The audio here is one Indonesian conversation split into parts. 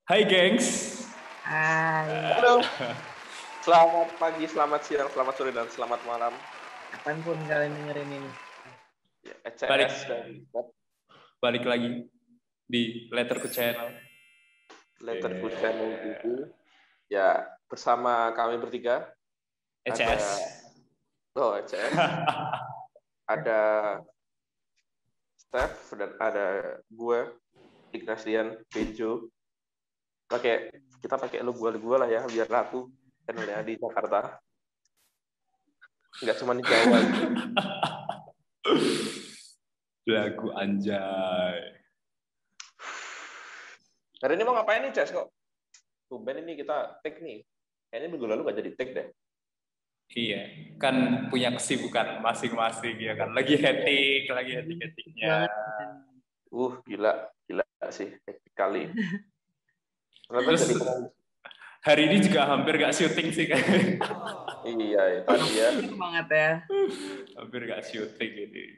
Hai gengs. Hai. Halo. Selamat pagi, selamat siang, selamat sore, dan selamat malam. Kapanpun kalian dengerin ini. Ya, ECS dan Balik lagi di Letterku Channel. Letterku Channel TV. Ya, bersama kami bertiga. ECS. ECS. Ada Steph dan ada gue, Ignatian, Benjo. Kita pakai lu gue lah ya, biar laku channelnya di Jakarta. Nggak cuma di Jawa. Lagu anjay. Hari ini mau ngapain nih, Ces? Kok tumben ini kita take nih. Kayaknya minggu lalu nggak jadi take deh. Iya, kan punya kesibukan masing-masing ya kan. Lagi hectic-hecticnya. Gila sih, hectic kali. Terus hari ini juga hampir nggak syuting sih kan. Iya, tadi ya. Banget ya. Hampir nggak syuting ini.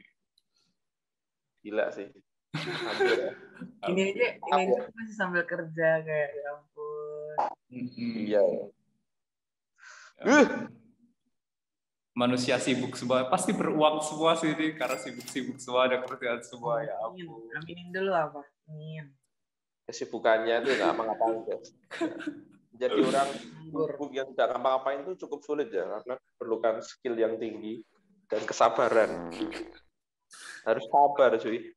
Gila sih. Hampir ya. Ini aja masih sambil kerja kayak ya ampun. Iya. Manusia sibuk semua, pasti beruang semua sih ini, karena sibuk semua, ada kerjaan semua, ya ampun. Aminin dulu apa? Amin. Kesibukannya itu nggak ngapa-ngapain, guys. Jadi orang yang tidak ngapa-ngapain itu cukup sulit ya, karena perlukan skill yang tinggi dan kesabaran. Harus sabar, cuy.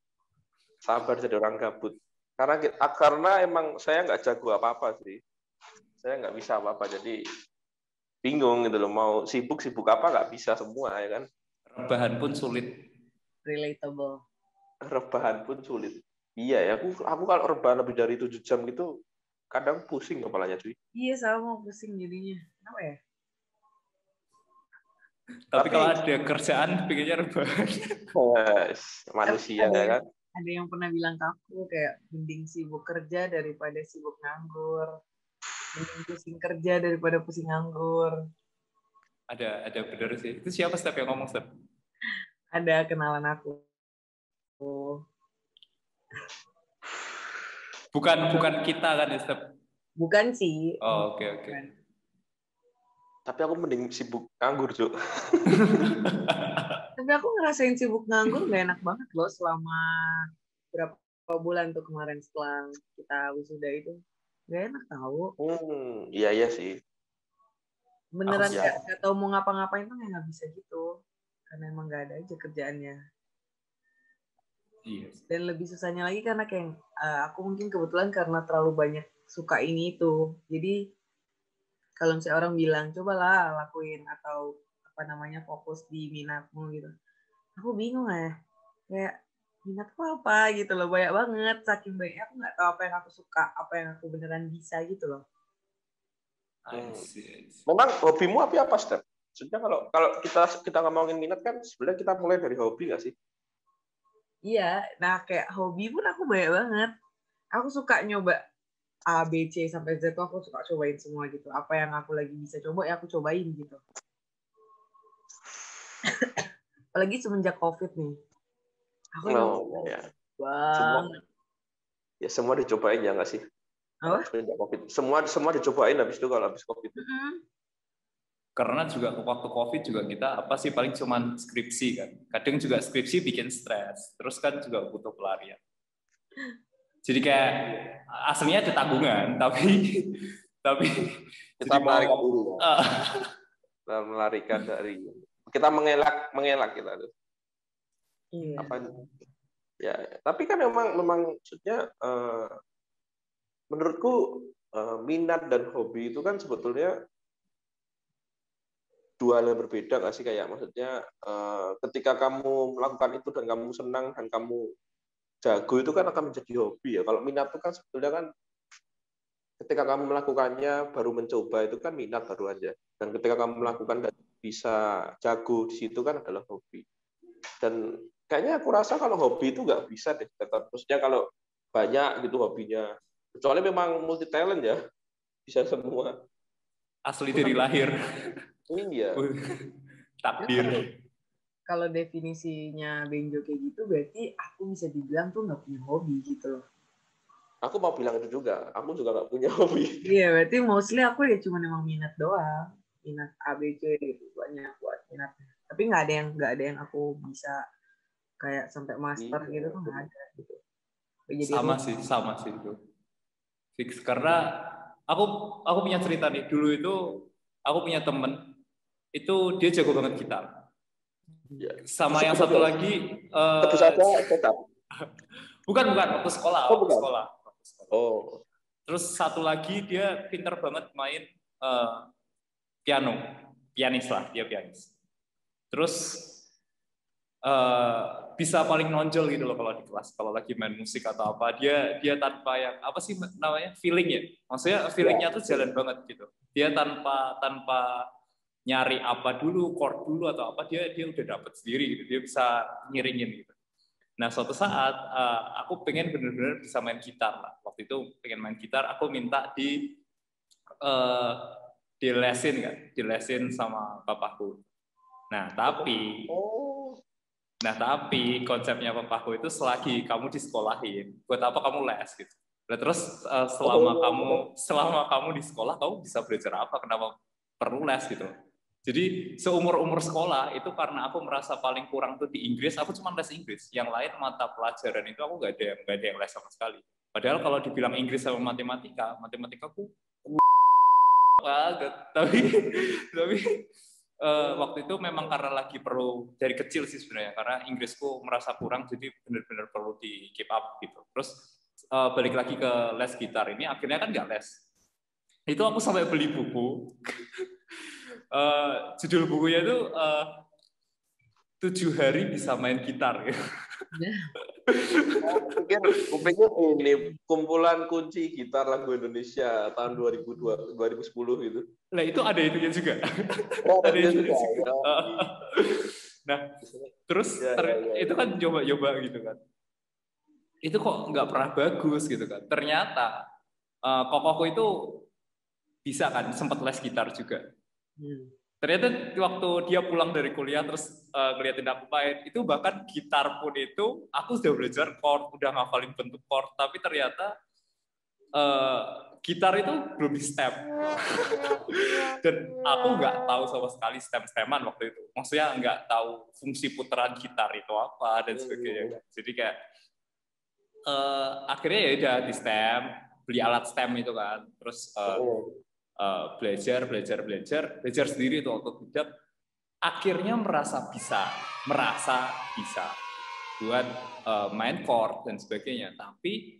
Sabar jadi orang gabut. Karena emang saya nggak jago apa-apa sih. Saya nggak bisa apa-apa, jadi bingung gitu loh, mau sibuk apa nggak bisa semua ya kan. Rebahan pun sulit. Relatable. Rebahan pun sulit. Iya ya, aku kalau rebahan lebih dari 7 jam gitu kadang pusing kepalanya, cuy. Iya, sama pusing jadinya. Kenapa ya? Tapi kalau ada kerjaan pikirnya rebahan. Manusia ya kan. Ada yang pernah bilang ke aku kayak mending sibuk kerja daripada sibuk nganggur. Mending pusing kerja daripada pusing nganggur. Ada benar sih. Itu siapa Step yang ngomong, Step? Ada kenalan aku. Bukan kita kan ya, Step? Bukan sih. Oh, oke. Tapi aku mending sibuk nganggur, Cuk. Tapi aku ngerasain sibuk nganggur gak enak banget loh selama berapa bulan tuh kemarin setelah kita wisuda itu. Gak enak tau. Iya sih. Beneran gak tau mau ngapa-ngapain tuh gak bisa gitu. Karena emang gak ada aja kerjaannya. Yes. Dan lebih susahnya lagi karena kayak aku mungkin kebetulan karena terlalu banyak suka ini itu. Jadi kalau misalnya orang bilang cobalah lakuin atau fokus di minatmu gitu. Aku bingung ya. Kayak minatku apa gitu loh, banyak banget, saking banyaknya aku nggak tahu apa yang aku suka, apa yang aku beneran bisa gitu loh. Memang hobimu apa Step? Maksudnya kalau kita ngomongin minat kan sebenarnya kita mulai dari hobi nggak sih? Iya, nah kayak hobi pun aku banyak banget. Aku suka nyoba A, B, C sampai Z tuh aku suka cobain semua gitu. Apa yang aku lagi bisa coba ya aku cobain gitu. Apalagi semenjak COVID nih. Aku semua dicobain ya nggak sih? COVID. Semua dicobain habis itu kalau habis COVID. Karena juga waktu COVID juga kita paling cuman skripsi kan. Kadang juga skripsi bikin stres. Terus kan juga butuh pelarian. Jadi kayak aslinya ada tanggungan, tapi kita melarikan diri. Kita melarikan dari kita mengelak kita tuh. Iya. Ya, tapi kan memang maksudnya menurutku minat dan hobi itu kan sebetulnya dua hal yang berbeda nggak sih, kayak maksudnya ketika kamu melakukan itu dan kamu senang dan kamu jago itu kan akan menjadi hobi ya. Kalau minat itu kan sebetulnya kan ketika kamu melakukannya baru mencoba itu kan minat baru aja, dan ketika kamu melakukan dan bisa jago di situ kan adalah hobi. Dan kayaknya aku rasa kalau hobi itu nggak bisa deh, maksudnya kalau banyak gitu hobinya, kecuali memang multi talent ya, bisa semua. Asli dari lahir. Iya. Takdir. Kalau definisinya Benjo kayak gitu berarti aku bisa dibilang tuh nggak punya hobi gitu loh. Aku mau bilang itu juga. Aku juga nggak punya hobi. Iya, berarti mostly aku ya cuma emang minat doang. Minat A, B, C gitu. Banyak buat minatnya. Tapi nggak ada yang aku bisa kayak sampai master gitu tuh nggak ada gitu. Jadi Sama sih itu. Fix karena aku punya cerita nih. Dulu itu aku punya temen itu dia jago banget gitar. Ya. Sama yang satu lagi Sebut saja tetap. bukan waktu sekolah, Oh, waktu bukan. sekolah. Oh. Terus satu lagi dia pinter banget main piano, pianis lah, dia pianis. Terus bisa paling nonjol gitu loh kalau di kelas, kalau lagi main musik atau apa, dia tanpa yang apa sih namanya feeling ya, maksudnya feelingnya tuh jalan banget gitu. Dia tanpa nyari apa dulu, chord dulu atau apa, dia udah dapet sendiri gitu, dia bisa ngiringin gitu. Nah suatu saat aku pengen bener-bener bisa main gitar lah. Waktu itu pengen main gitar, aku minta dilesin sama bapakku. Nah tapi konsepnya papaku itu selagi kamu disekolahin, buat apa kamu les gitu. Nah, terus selama kamu di sekolah kamu bisa belajar apa? Kenapa perlu les gitu? Jadi seumur sekolah itu karena aku merasa paling kurang tuh di Inggris, aku cuma les Inggris. Yang lain mata pelajaran itu aku nggak ada yang les sama sekali. Padahal kalau dibilang Inggris sama matematikaku banget. Tapi waktu itu memang karena lagi perlu dari kecil sih sebenarnya, karena Inggrisku merasa kurang, jadi benar-benar perlu di keep up gitu. Terus balik lagi ke les gitar ini, akhirnya kan nggak les. Itu aku sampai beli buku. Judul bukunya itu 7 hari bisa main gitar. Kupikir ini kumpulan kunci gitar lagu Indonesia tahun 2010 gitu. Nah itu ada itunya juga. Ada itunya juga. Nah terus itu kan coba-coba gitu kan. Itu kok nggak pernah bagus gitu kan. Ternyata kokoku itu bisa kan, sempat les gitar juga. Ternyata waktu dia pulang dari kuliah terus ngeliatin aku main, itu bahkan gitar pun itu aku sudah belajar chord, udah ngafalin bentuk chord, tapi ternyata gitar itu belum di stem. Dan aku nggak tahu sama sekali stem-steman waktu itu. Maksudnya nggak tahu fungsi putaran gitar itu apa dan sebagainya. Jadi kayak akhirnya ya udah di stem, beli alat stem itu kan, terus belajar sendiri itu otodidak. Akhirnya merasa bisa buat main chord dan sebagainya. Tapi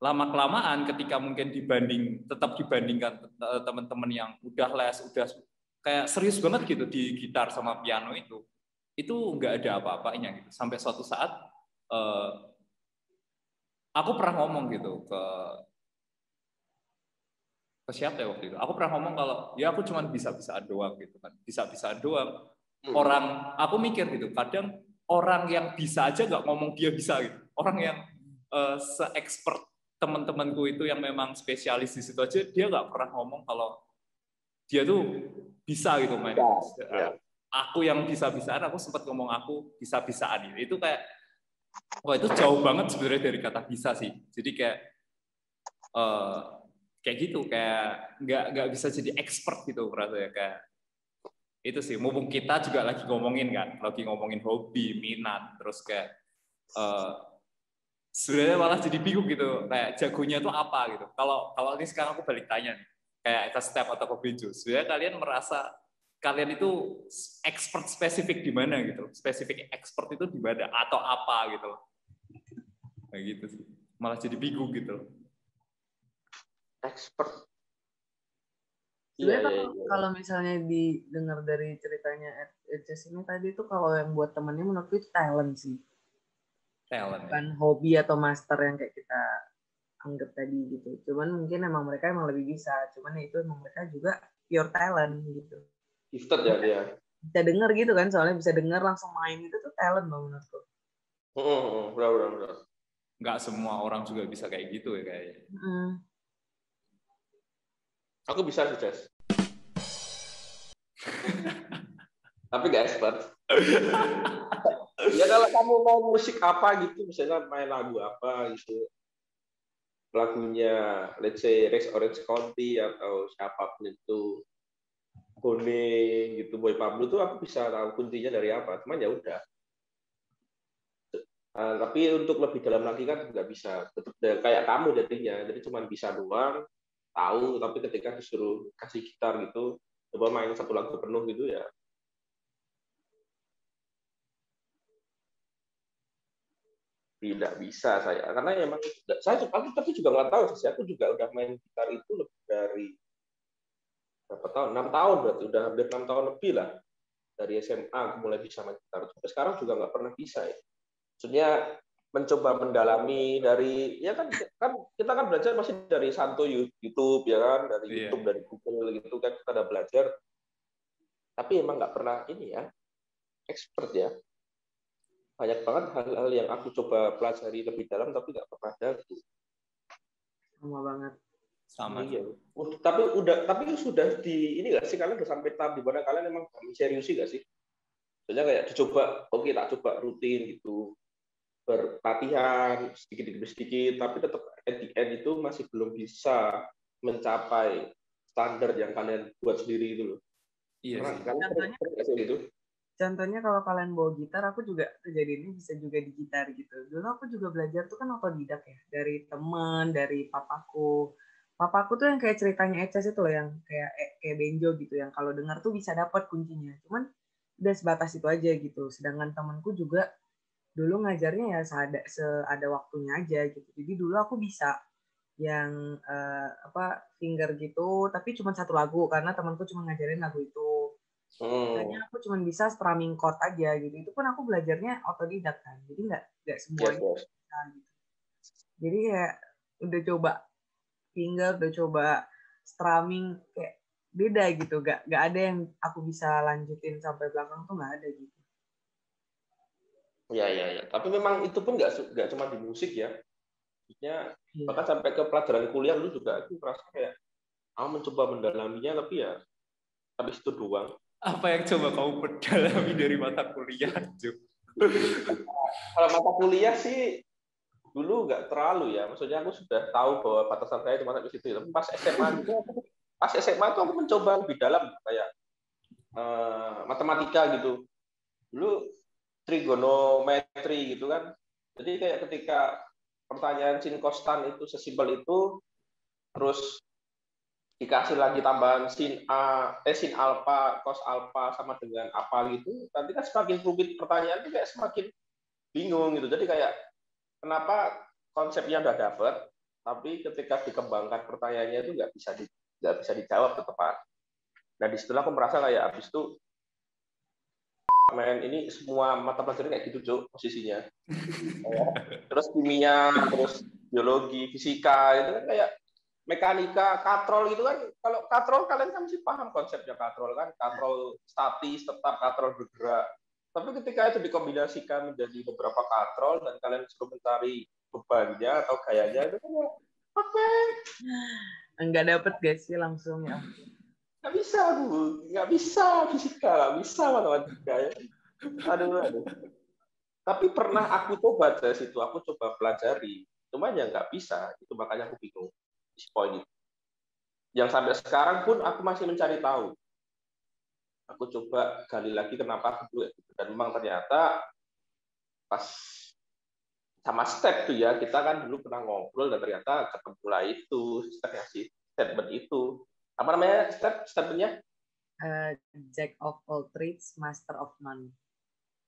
lama-kelamaan ketika mungkin tetap dibandingkan teman-teman yang udah les, udah kayak serius banget gitu di gitar sama piano itu nggak ada apa-apanya gitu. Sampai suatu saat aku pernah ngomong gitu ke siapa ya waktu itu? Aku pernah ngomong kalau ya aku cuma bisa-bisaan doang gitu kan. Bisa-bisaan doang. Aku mikir gitu, kadang orang yang bisa aja nggak ngomong dia bisa gitu. Orang yang se-expert teman-temanku itu yang memang spesialis di situ aja, dia nggak pernah ngomong kalau dia tuh bisa gitu main. Aku yang bisa-bisaan, aku sempat ngomong aku bisa-bisaan itu kayak, wah itu jauh banget sebenarnya dari kata bisa sih. Jadi kayak gitu, kayak nggak bisa jadi expert gitu rasanya, kayak itu sih. Mumpung kita juga lagi ngomongin hobi, minat, terus kayak sebenarnya malah jadi bingung gitu, kayak jagonya tuh apa gitu. Kalau ini sekarang aku balik tanya nih, kayak ke Step atau ke Bejo, sebenarnya kalian merasa kalian itu expert spesifik di mana gitu, spesifik expert itu di mana atau apa gitu, kayak gitu sih. Malah jadi bingung gitu. Expert. Sebenarnya kalau misalnya didengar dari ceritanya Edges ini tadi tuh, kalau yang buat temennya menurutku itu talent sih. Bukan hobi atau master yang kayak kita anggap tadi gitu. Cuman mungkin emang mereka emang lebih bisa. Cuman itu emang mereka juga pure talent gitu. Gifted ya dia. Bisa denger gitu kan, soalnya bisa denger langsung main itu tuh talent loh menurutku. Benar. Nggak semua orang juga bisa kayak gitu ya kayaknya. Aku bisa sih, Jess. Tapi nggak expert. Ya kalau kamu mau musik apa gitu, misalnya main lagu apa gitu, lagunya let's say Rex Orange County atau siapapun itu Bone gitu, Boy Pablo tuh aku bisa tahu kuncinya dari apa, cuman ya udah. Tapi untuk lebih dalam lagi kan nggak bisa, tetap kayak kamu jadinya, jadi cuman bisa doang tahu, tapi ketika disuruh kasih gitar gitu coba main satu lagu penuh gitu ya tidak bisa saya, karena emang saya tapi juga nggak tahu sih, aku juga udah main gitar itu lebih dari berapa tahun, 6 tahun berarti udah hampir 6 tahun lebih lah, dari SMA aku mulai bisa main gitar, sampai sekarang juga nggak pernah bisa ya. Maksudnya mencoba mendalami dari ya kan kita kan belajar masih dari Santo YouTube ya kan, dari YouTube, dari Google gitu kan kita udah belajar, tapi emang nggak pernah ini ya expert ya. Banyak banget hal-hal yang aku coba pelajari lebih dalam tapi nggak pernah jago. Sama banget. Sama. Iya. Tapi sudah di ini nggak sih, kalian udah sampai tahap di mana kalian emang serius sih nggak sih? Soalnya kayak dicoba, oke tak coba rutin gitu, berlatihan sedikit demi sedikit, tapi tetap at the end itu masih belum bisa mencapai standar yang kalian buat sendiri itu loh. Iya sih. Kalian sering nggak sih gitu? Contohnya kalau kalian bawa gitar, aku juga kejadiannya bisa juga di gitar gitu. Dulu aku juga belajar tuh kan otodidak ya, dari temen, dari papaku. Papaku tuh yang kayak ceritanya Eces itu loh, yang kayak Benjo gitu, yang kalau dengar tuh bisa dapat kuncinya. Cuman udah sebatas itu aja gitu. Sedangkan temenku juga dulu ngajarnya ya seada waktunya aja gitu. Jadi dulu aku bisa yang finger gitu, tapi cuma satu lagu karena temanku cuma ngajarin lagu itu. Makanya aku cuma bisa strumming chord aja gitu. Itu pun aku belajarnya otodidak kan. Jadi nggak semuanya bisa gitu. Jadi kayak udah coba finger, udah coba strumming, kayak beda gitu. Nggak ada yang aku bisa lanjutin sampai belakang tuh nggak ada gitu. Ya. Tapi memang itu pun nggak cuma di musik ya. Maksudnya bahkan sampai ke pelajaran kuliah dulu juga aku merasa kayak aku mencoba mendalaminya, tapi ya habis itu doang. Apa yang coba kamu perdalami dari mata kuliah, Jo? Kalau mata kuliah sih dulu nggak terlalu ya. Maksudnya aku sudah tahu bahwa batasan saya cuma sampai situ. Tapi pas SMA tuh aku mencoba lebih dalam kayak matematika gitu. Dulu trigonometri gitu kan. Jadi kayak ketika pertanyaan sin kostan itu sesimpel itu, terus dikasih lagi tambahan sin alfa, cos alfa sama dengan apa gitu, nanti kan semakin rumit pertanyaan itu kayak semakin bingung gitu. Jadi kayak kenapa konsepnya udah dapet, tapi ketika dikembangkan pertanyaannya itu nggak bisa dijawab tepat. Nah disitulah aku merasa kayak abis itu ini semua mata pelajaran kayak gitu Cuk, posisinya. Terus kimia, terus biologi, fisika itu kan kayak mekanika, katrol gitu kan. Kalau katrol kalian kan mesti paham konsepnya katrol kan, katrol statis tetap katrol bergerak. Tapi ketika itu dikombinasikan menjadi beberapa katrol dan kalian suruh mencari bebannya atau gayanya itu kan oke. Enggak dapet gak sih langsung ya? Nggak bisa aku, nggak bisa fisika, nggak bisa matematika ya. Aduh. Tapi pernah aku coba dari situ, aku coba pelajari, cuman ya nggak bisa. Itu makanya aku bingung poin itu. Yang sampai sekarang pun aku masih mencari tahu. Aku coba gali lagi kenapa aku dulu gitu. Dan memang ternyata pas sama step tuh ya, kita kan dulu pernah ngobrol dan ternyata ketemu lah itu stepnya sih, statement itu. Apa namanya statementnya? Jack of all trades, master of none.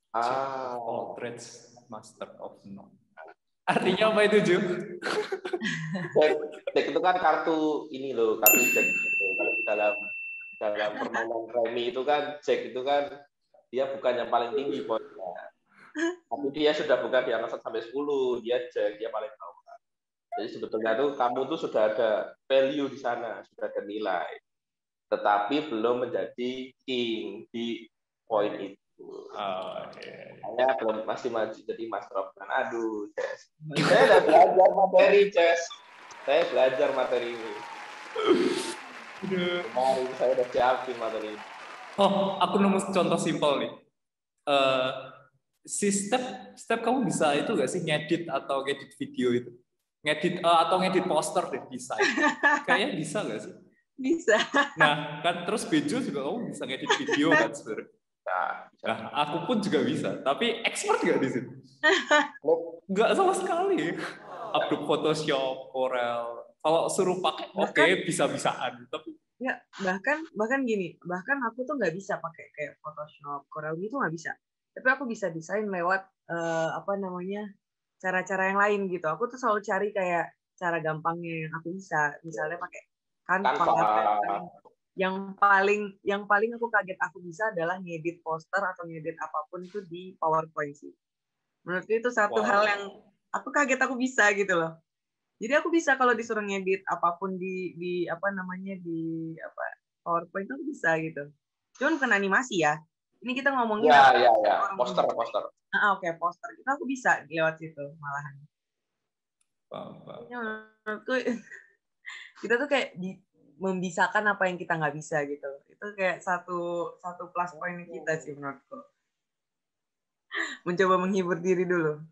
Jack of all trades, master of none. Artinya apa itu, Ju? Jack itu kan kartu ini loh, kartu Jack. Kalau dalam permainan remi itu kan Jack itu kan dia bukan yang paling tinggi poinnya. Tapi dia sudah bukan di angka 1 sampai 10, dia Jack, dia paling tahu. Jadi sebetulnya tuh kamu tuh sudah ada value di sana, sudah ada nilai. Tetapi belum menjadi king di poin itu. Saya belum masih maju jadi master of none. Aduh, Jess. Saya udah belajar materi, Jess. Saya belajar materi ini. Kemarin saya udah siapin materi ini. Oh, aku nemu contoh simpel nih. Si step kamu bisa itu nggak sih ngedit atau ngedit video itu? atau ngedit poster deh, desain. Kayaknya bisa nggak sih? Bisa. Nah, kan terus Bejo juga kamu bisa ngedit video kan sebenarnya. Nah, aku pun juga bisa, tapi expert nggak di situ? Nggak sama sekali. Adobe Photoshop, Corel. Kalau suruh pakai, oke, bisa-bisaan. Tapi ya bahkan gini, bahkan aku tuh nggak bisa pakai kayak Photoshop, Corel gitu nggak bisa. Tapi aku bisa desain lewat cara-cara yang lain gitu. Aku tuh selalu cari kayak cara gampangnya yang aku bisa. Misalnya pakai Canva. Yang paling aku kaget aku bisa adalah ngedit poster atau ngedit apapun itu di PowerPoint sih. Menurutku itu satu hal yang aku kaget aku bisa gitu loh. Jadi aku bisa kalau disuruh ngedit apapun di PowerPoint itu bisa gitu. Cuman bukan animasi ya. Ini kita ngomongin poster. Oke, poster. Itu aku bisa lewat situ malahan. Menurutku kita tuh kayak membisakan apa yang kita nggak bisa gitu. Itu kayak satu plus point kita sih menurutku. Mencoba menghibur diri dulu.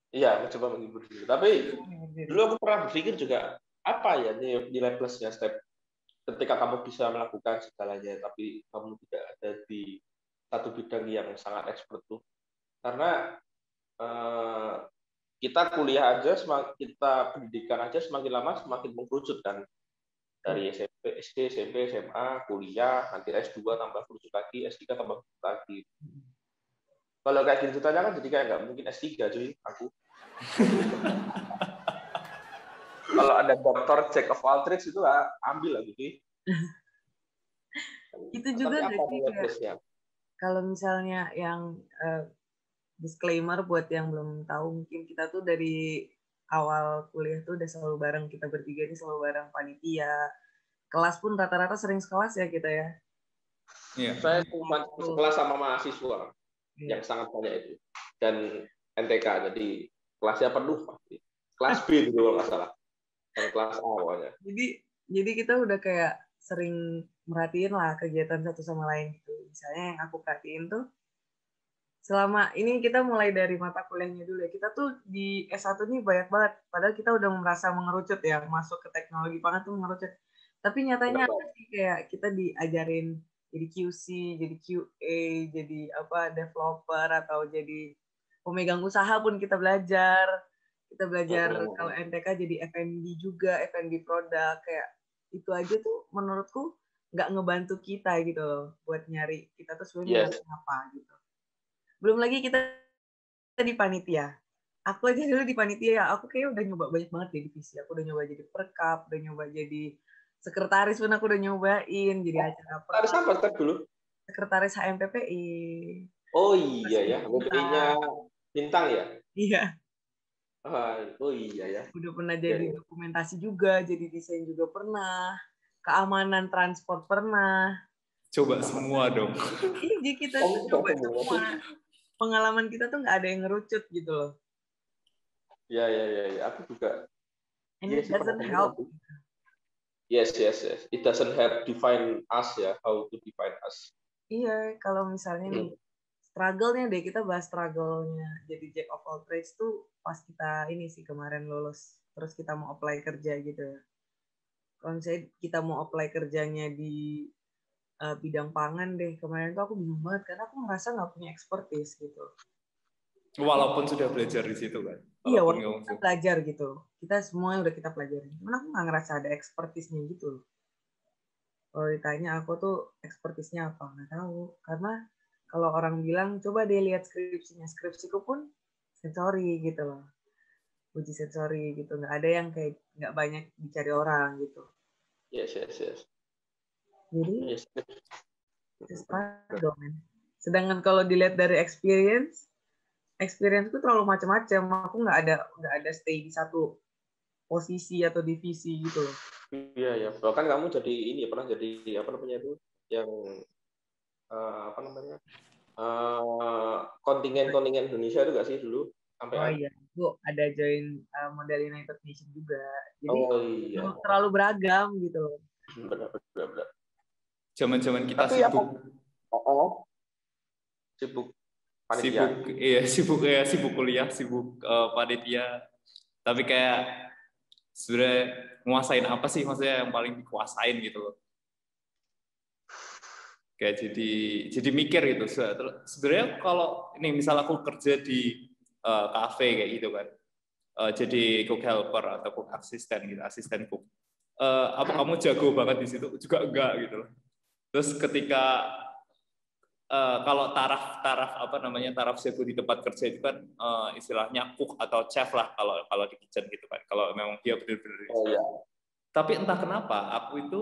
Iya, mencoba menghibur diri. Tapi dulu aku pernah berpikir juga, apa ya nilai plusnya step ketika kamu bisa melakukan segalanya, tapi kamu tidak ada di satu bidang yang sangat expert tuh. Karena kita kuliah aja, kita pendidikan aja semakin lama semakin mengkerucut kan. Dari SMP, SD, SMP, SMA, kuliah, nanti S2 tambah kerucut lagi, S3 tambah kerucut lagi. Kalau kayak gitu tanya kan jadi kayak nggak mungkin S3 cuy, aku. Kalau ada dokter Jack of all trades itu lah, ambil lagi gitu. Itu juga kayak kalau misalnya yang disclaimer buat yang belum tahu, mungkin kita tuh dari awal kuliah tuh udah selalu bareng, kita bertiga ini selalu bareng panitia. Kelas pun rata-rata sering sekelas ya kita ya. Iya. Saya cuma sekelas sama mahasiswa yang sangat banyak itu. Dan NTK, jadi kelasnya penuh pasti. Kelas B dulu kalau nggak salah. Dan kelas A pokoknya. Jadi kita udah kayak sering merhatiin lah kegiatan satu sama lain gitu. Misalnya yang aku perhatiin tuh, selama ini kita mulai dari mata kuliahnya dulu ya. Kita tuh di S1 nih banyak banget. Padahal kita udah merasa mengerucut ya, masuk ke teknologi banget tuh mengerucut. Tapi nyatanya kayak kita diajarin jadi QC, jadi QA, jadi developer atau jadi pemegang usaha pun kita belajar. Kita belajar kalau NTK jadi F&B juga, F&B produk kayak itu aja tuh menurutku nggak ngebantu kita gitu loh buat nyari kita tuh sebenarnya apa gitu. Belum lagi kita di panitia. Aku aja dulu di panitia, aku kayak udah nyoba banyak banget di divisi. Aku udah nyoba jadi perkap, udah nyoba jadi sekretaris pun aku udah nyobain jadi acara apa. Sekretaris apa dulu? Sekretaris HMPPI. Oh iya ya, HMPPI-nya Bintang ya? Iya. Oh iya ya. Udah pernah jadi dokumentasi juga, jadi desain juga pernah. Keamanan transport pernah. Coba semua dong. Iya, kita coba semua. Pengalaman kita tuh nggak ada yang ngerucut gitu loh. Ya. Aku juga. And it doesn't help. Yes. It doesn't help define us ya, how to define us. Iya, kalau misalnya nih, struggle-nya deh, kita bahas struggle-nya jadi Jack of all trades tuh pas kita ini sih kemarin lulus, terus kita mau apply kerja gitu ya. Kalau misalnya kita mau apply kerjanya di bidang pangan deh, kemarin tuh aku bingung banget karena aku merasa nggak punya expertise gitu. Walaupun sudah belajar di situ kan. Iya, walaupun kita belajar gitu. Kita semua udah kita pelajari. Cuman aku nggak ngerasa ada expertise-nya gitu. Kalau ditanya aku tuh expertise-nya apa, nggak tahu. Karena kalau orang bilang, coba deh lihat skripsinya. Skripsiku pun sensori gitu loh. Uji sensori gitu. Nggak ada yang kayak, nggak banyak dicari orang gitu. Yes. Jadi, itu struggle, man. Sedangkan kalau dilihat dari experience ku terlalu macam-macam. Aku nggak ada stay di satu posisi atau divisi gitu loh. Iya. Bahkan kamu jadi ini pernah jadi apa namanya itu yang kontingen Indonesia itu nggak sih dulu sampai iya, Bu ada join Model United Nation juga. Jadi iya. terlalu beragam gitu loh. Benar. Zaman-zaman kita sibuk. Sibuk panitia. Sibuk kuliah, sibuk panitia. Tapi kayak sebenarnya nguasain apa sih maksudnya yang paling dikuasain gitu loh. Kayak jadi mikir gitu. Sebenarnya kalau ini misal aku kerja di kafe kayak gitu kan, jadi cook helper atau cook asisten gitu, asisten cook. Apa kamu jago banget di situ? Juga enggak gitu loh. Terus ketika kalau taraf jago di tempat kerja itu kan istilahnya cook atau chef lah kalau di kitchen gitu kan. Kalau memang dia benar-benar. Oh iya. Tapi entah kenapa aku itu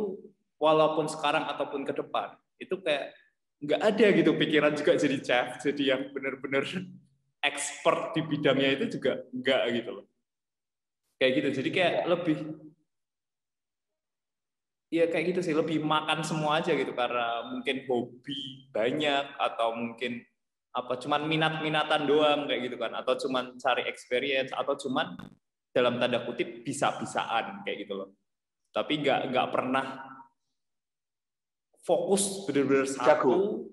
walaupun sekarang ataupun ke depan itu kayak nggak ada gitu pikiran juga jadi chef, jadi yang benar-benar expert di bidangnya itu juga nggak gitu loh. Kayak gitu. Jadi kayak lebih ya kayak gitu sih, lebih makan semua aja gitu karena mungkin hobi banyak atau mungkin apa cuman minat-minatan doang kayak gitu kan, atau cuman cari experience atau cuman dalam tanda kutip bisa-bisaan kayak gitu loh. Tapi nggak pernah fokus benar-benar satu,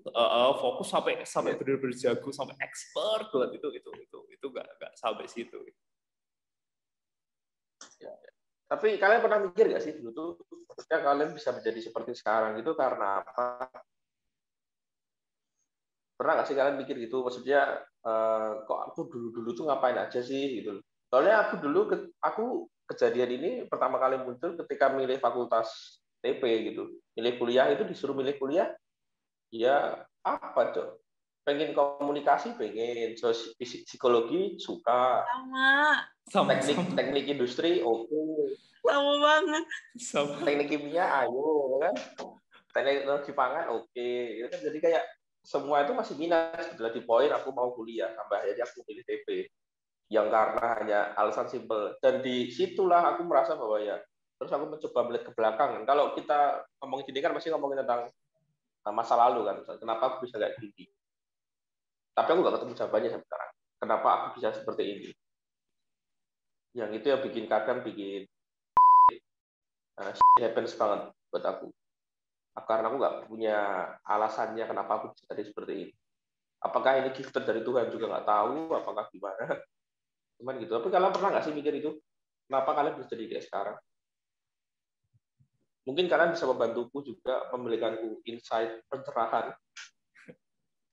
fokus sampai benar-benar jago sampai expert banget itu nggak sampai situ. Ya. Tapi kalian pernah mikir nggak sih dulu tuh, maksudnya kalian bisa menjadi seperti sekarang itu karena apa? Pernah nggak sih kalian mikir gitu? Maksudnya kok aku dulu tuh ngapain aja sih gitu? Soalnya aku kejadian ini pertama kali muncul ketika milih fakultas TP gitu. Milih kuliah itu disuruh milih kuliah, ya apa tuh? Pengen komunikasi, pengen psikologi suka, Sama teknik industri oke. sama banget. Teknik kimia ayo kan, teknologi pangan oke. Itu kan jadi kayak semua itu masih minat. Setelah di poin aku mau kuliah, sampai akhirnya aku pilih TP yang karena hanya alasan simpel. Dan di situlah aku merasa bahwa ya terus aku mencoba melihat ke belakang. Kalau kita ngomongin gini kan masih ngomongin tentang masa lalu kan, kenapa aku bisa kayak gini, tapi aku nggak ketemu jawabannya sampai sekarang kenapa aku bisa seperti ini. Yang itu yang bikin happens banget buat aku, karena aku nggak punya alasannya kenapa aku bisa jadi seperti ini. Apakah ini gifted dari Tuhan juga nggak tahu, apakah gimana, cuman gitu. Tapi kalian pernah nggak sih mikir itu, kenapa kalian bisa jadi kayak sekarang? Mungkin kalian bisa membantuku juga, memberikanku insight, pencerahan,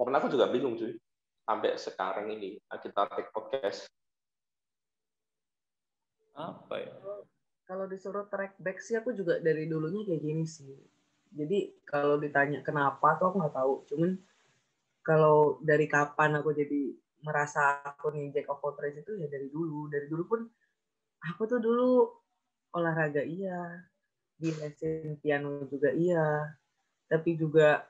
karena aku juga bingung cuy sampai sekarang ini kita take podcast. Apa ya? Kalau disuruh track back sih aku juga dari dulunya kayak gini sih. Jadi kalau ditanya kenapa tuh aku nggak tahu. Cuman kalau dari kapan aku jadi merasa aku nih jack of all trades itu ya dari dulu. Dari dulu pun aku tuh dulu olahraga iya, di lesin piano juga iya, tapi juga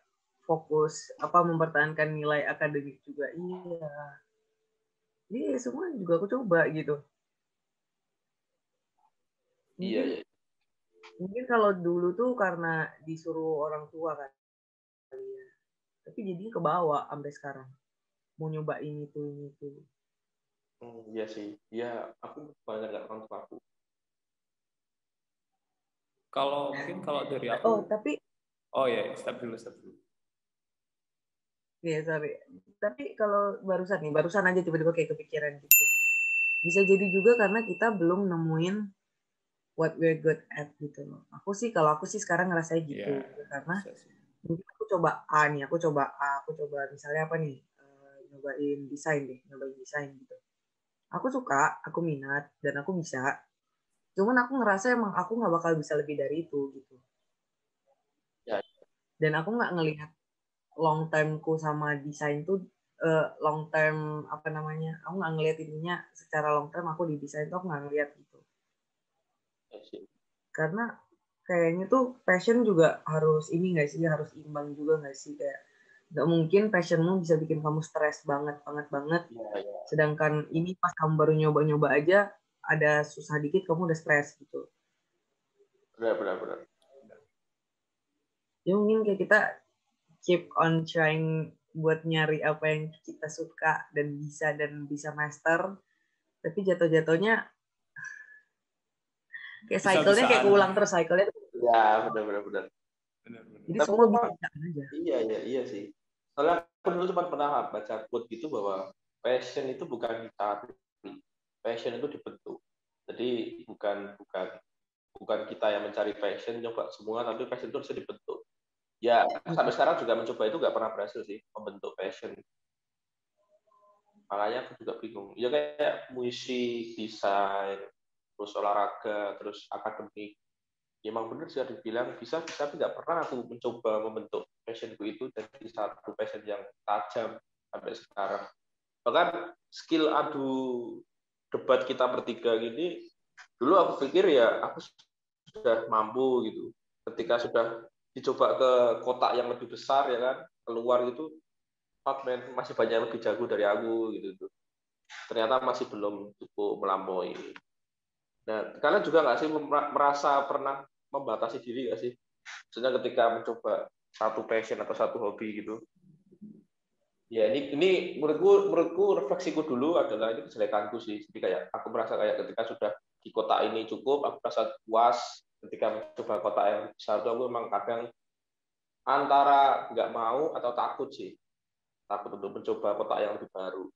fokus mempertahankan nilai akademik juga iya. Jadi semua juga aku coba gitu. Iya. Mungkin kalau dulu tuh karena disuruh orang tua kan, tapi jadinya kebawa sampai sekarang mau nyoba ini tuh. Iya sih, ya aku banyak nggak orang tua aku. Mungkin kalau dari aku, ya step dulu. Ya sorry, tapi kalau barusan aja tiba-tiba kayak kepikiran gitu. Bisa jadi juga karena kita belum nemuin what we're good at gitu loh. Kalau aku sih sekarang ngerasain gitu, karena mungkin aku coba misalnya apa nih, nyobain desain gitu. Aku suka, aku minat, dan aku bisa. Cuman aku ngerasa emang aku nggak bakal bisa lebih dari itu gitu. Ya. Dan aku nggak ngelihat long termku sama desain tuh long term aku nggak ngelihat ininya secara long term aku di desain tuh aku nggak ngelihat gitu. Karena kayaknya tuh passion juga harus harus imbang juga nggak sih, kayak nggak mungkin passionmu bisa bikin kamu stres banget. Ya. Sedangkan ini pas kamu baru nyoba aja ada susah dikit kamu udah stres gitu. Benar. Ya mungkin kayak kita keep on trying buat nyari apa yang kita suka dan bisa master, tapi jatuhnya kayak cycle-nya kayak keulang terus cycle-nya. Ya, benar. Jadi semua bisa aja. Iya sih. Soalnya aku dulu cuma pernah baca quote gitu bahwa passion itu bukan dicari, passion itu dibentuk. Jadi bukan kita yang mencari passion, coba semua, tapi passion itu bisa dibentuk. Ya, sampai sekarang juga mencoba itu nggak pernah berhasil sih, membentuk passion. Makanya aku juga bingung. Ya kayak musik, desain, terus olahraga, terus akademik. Ya, emang benar sih dibilang bisa, tapi nggak pernah aku mencoba membentuk passionku itu jadi satu passion yang tajam sampai sekarang. Bahkan skill adu debat kita bertiga gini, dulu aku pikir ya aku sudah mampu gitu. Ketika sudah dicoba ke kotak yang lebih besar ya kan, keluar gitu, masih banyak yang lebih jago dari aku gitu. Ternyata masih belum cukup melampaui. Nah, kalian juga nggak sih merasa pernah membatasi diri nggak sih? Maksudnya ketika mencoba satu passion atau satu hobi gitu. Ya ini menurutku refleksiku dulu adalah ini kejelekanku sih. Jadi kayak aku merasa kayak ketika sudah di kota ini cukup, aku merasa puas. Ketika mencoba kota yang besar itu aku memang kadang antara nggak mau atau takut sih. Takut untuk mencoba kota yang lebih baru.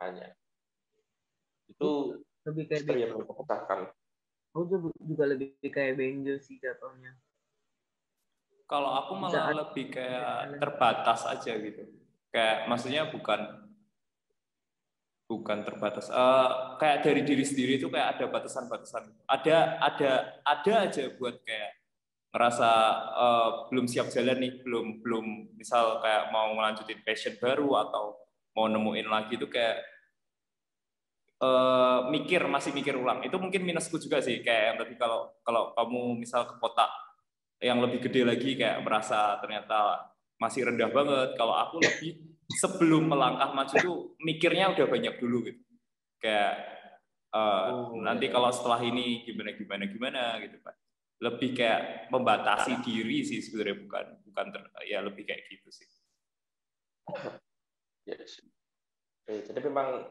Hanya itu lebih kayak misteri yang aku pecahkan. Aku juga lebih kayak Benjo sih jatuhnya. Kalau aku malah lebih kayak terbatas aja gitu. Kayak maksudnya bukan terbatas. Kayak dari diri sendiri itu kayak ada batasan-batasan. Ada aja buat kayak ngerasa belum siap jalan nih, belum misal kayak mau ngelanjutin passion baru atau mau nemuin lagi itu kayak masih mikir ulang. Itu mungkin minusku juga sih, kayak yang tadi kalau kamu misal ke kota yang lebih gede lagi kayak merasa ternyata masih rendah banget. Kalau aku lebih sebelum melangkah maju tuh mikirnya udah banyak dulu gitu. Kayak nanti kalau setelah ini gimana gitu Pak. Lebih kayak membatasi diri sih sebenarnya, bukan ya lebih kayak gitu sih. Yes. Jadi memang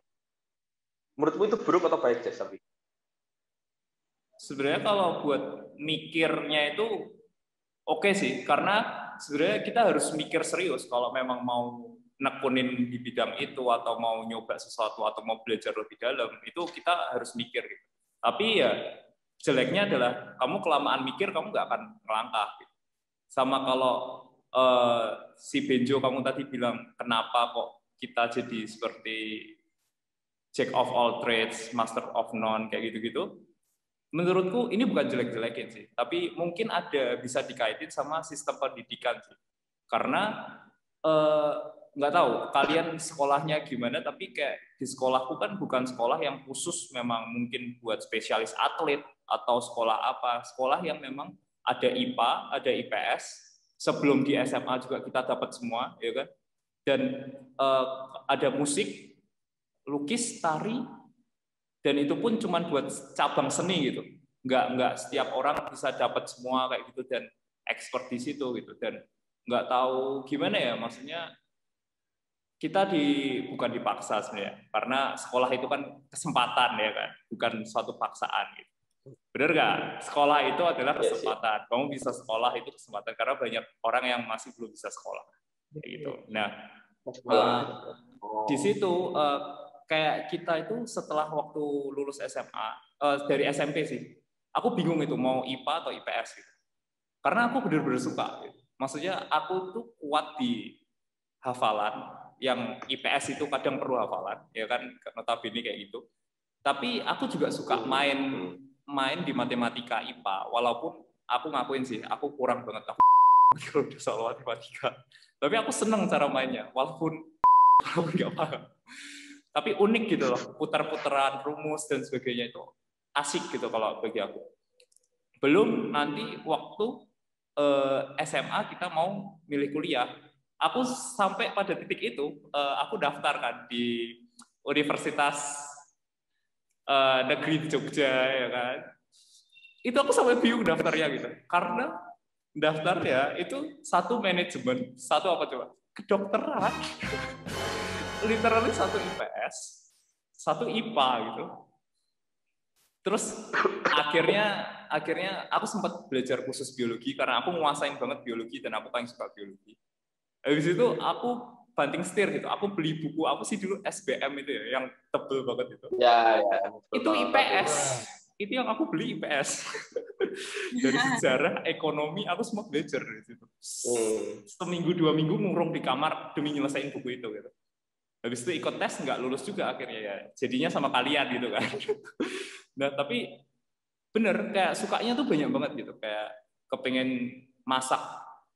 menurutmu itu buruk atau baik sih tapi? Sebenarnya kalau buat mikirnya itu oke sih, karena sebenarnya kita harus mikir serius kalau memang mau nekunin di bidang itu atau mau nyoba sesuatu atau mau belajar lebih dalam, itu kita harus mikir gitu. Tapi ya jeleknya adalah kamu kelamaan mikir kamu nggak akan melangkah gitu. Sama kalau si Benjo kamu tadi bilang kenapa kok kita jadi seperti jack of all trades, master of none kayak gitu-gitu. Menurutku ini bukan jelek-jelekin sih, tapi mungkin bisa dikaitin sama sistem pendidikan sih. Karena nggak tahu kalian sekolahnya gimana, tapi kayak di sekolahku kan bukan sekolah yang khusus memang mungkin buat spesialis atlet atau sekolah apa, sekolah yang memang ada IPA, ada IPS. Sebelum di SMA juga kita dapat semua, ya kan? Dan ada musik, lukis, tari, dan itu pun cuma buat cabang seni gitu, nggak setiap orang bisa dapat semua kayak gitu dan expert di situ gitu, dan nggak tahu gimana ya, maksudnya kita bukan dipaksa sebenarnya, karena sekolah itu kan kesempatan ya kan, bukan suatu paksaan gitu. Bener nggak? Sekolah itu adalah kesempatan. Kamu bisa sekolah itu kesempatan karena banyak orang yang masih belum bisa sekolah kayak gitu. Nah, di situ kayak kita itu setelah waktu lulus SMA, dari SMP sih, aku bingung itu mau IPA atau IPS gitu. Karena aku benar-benar suka. Gitu. Maksudnya aku tuh kuat di hafalan, yang IPS itu kadang perlu hafalan, ya kan, notabene kayak gitu. Tapi aku juga suka main di matematika IPA, walaupun aku ngakuin sih, aku kurang banget aku kalau udah soal matematika. Tapi aku seneng cara mainnya, walaupun nggak paham. Tapi unik gitu loh, putar-putaran rumus dan sebagainya itu asik gitu kalau bagi aku. Belum nanti waktu SMA kita mau milih kuliah, aku sampai pada titik itu aku daftar kan di Universitas Negeri Jogja ya kan. Itu aku sampai bingung daftarnya gitu, karena daftarnya itu satu manajemen, satu apa coba, kedokteran. Literally satu IPS, satu IPA gitu. Terus akhirnya aku sempat belajar khusus biologi karena aku nguasain banget biologi dan aku paling suka biologi. Habis itu aku banting setir gitu. Aku beli buku apa sih dulu SBM itu ya, yang tebel banget itu. Ya. Itu IPS. Itu yang aku beli IPS. Dari sejarah, ekonomi, aku semua belajar dari situ. Seminggu 2 minggu ngurung di kamar demi nyelesain buku itu gitu. Habis itu ikut tes nggak lulus juga akhirnya ya. Jadinya sama kalian gitu kan. Nah tapi bener kayak sukanya tuh banyak banget gitu. Kayak kepengen masak,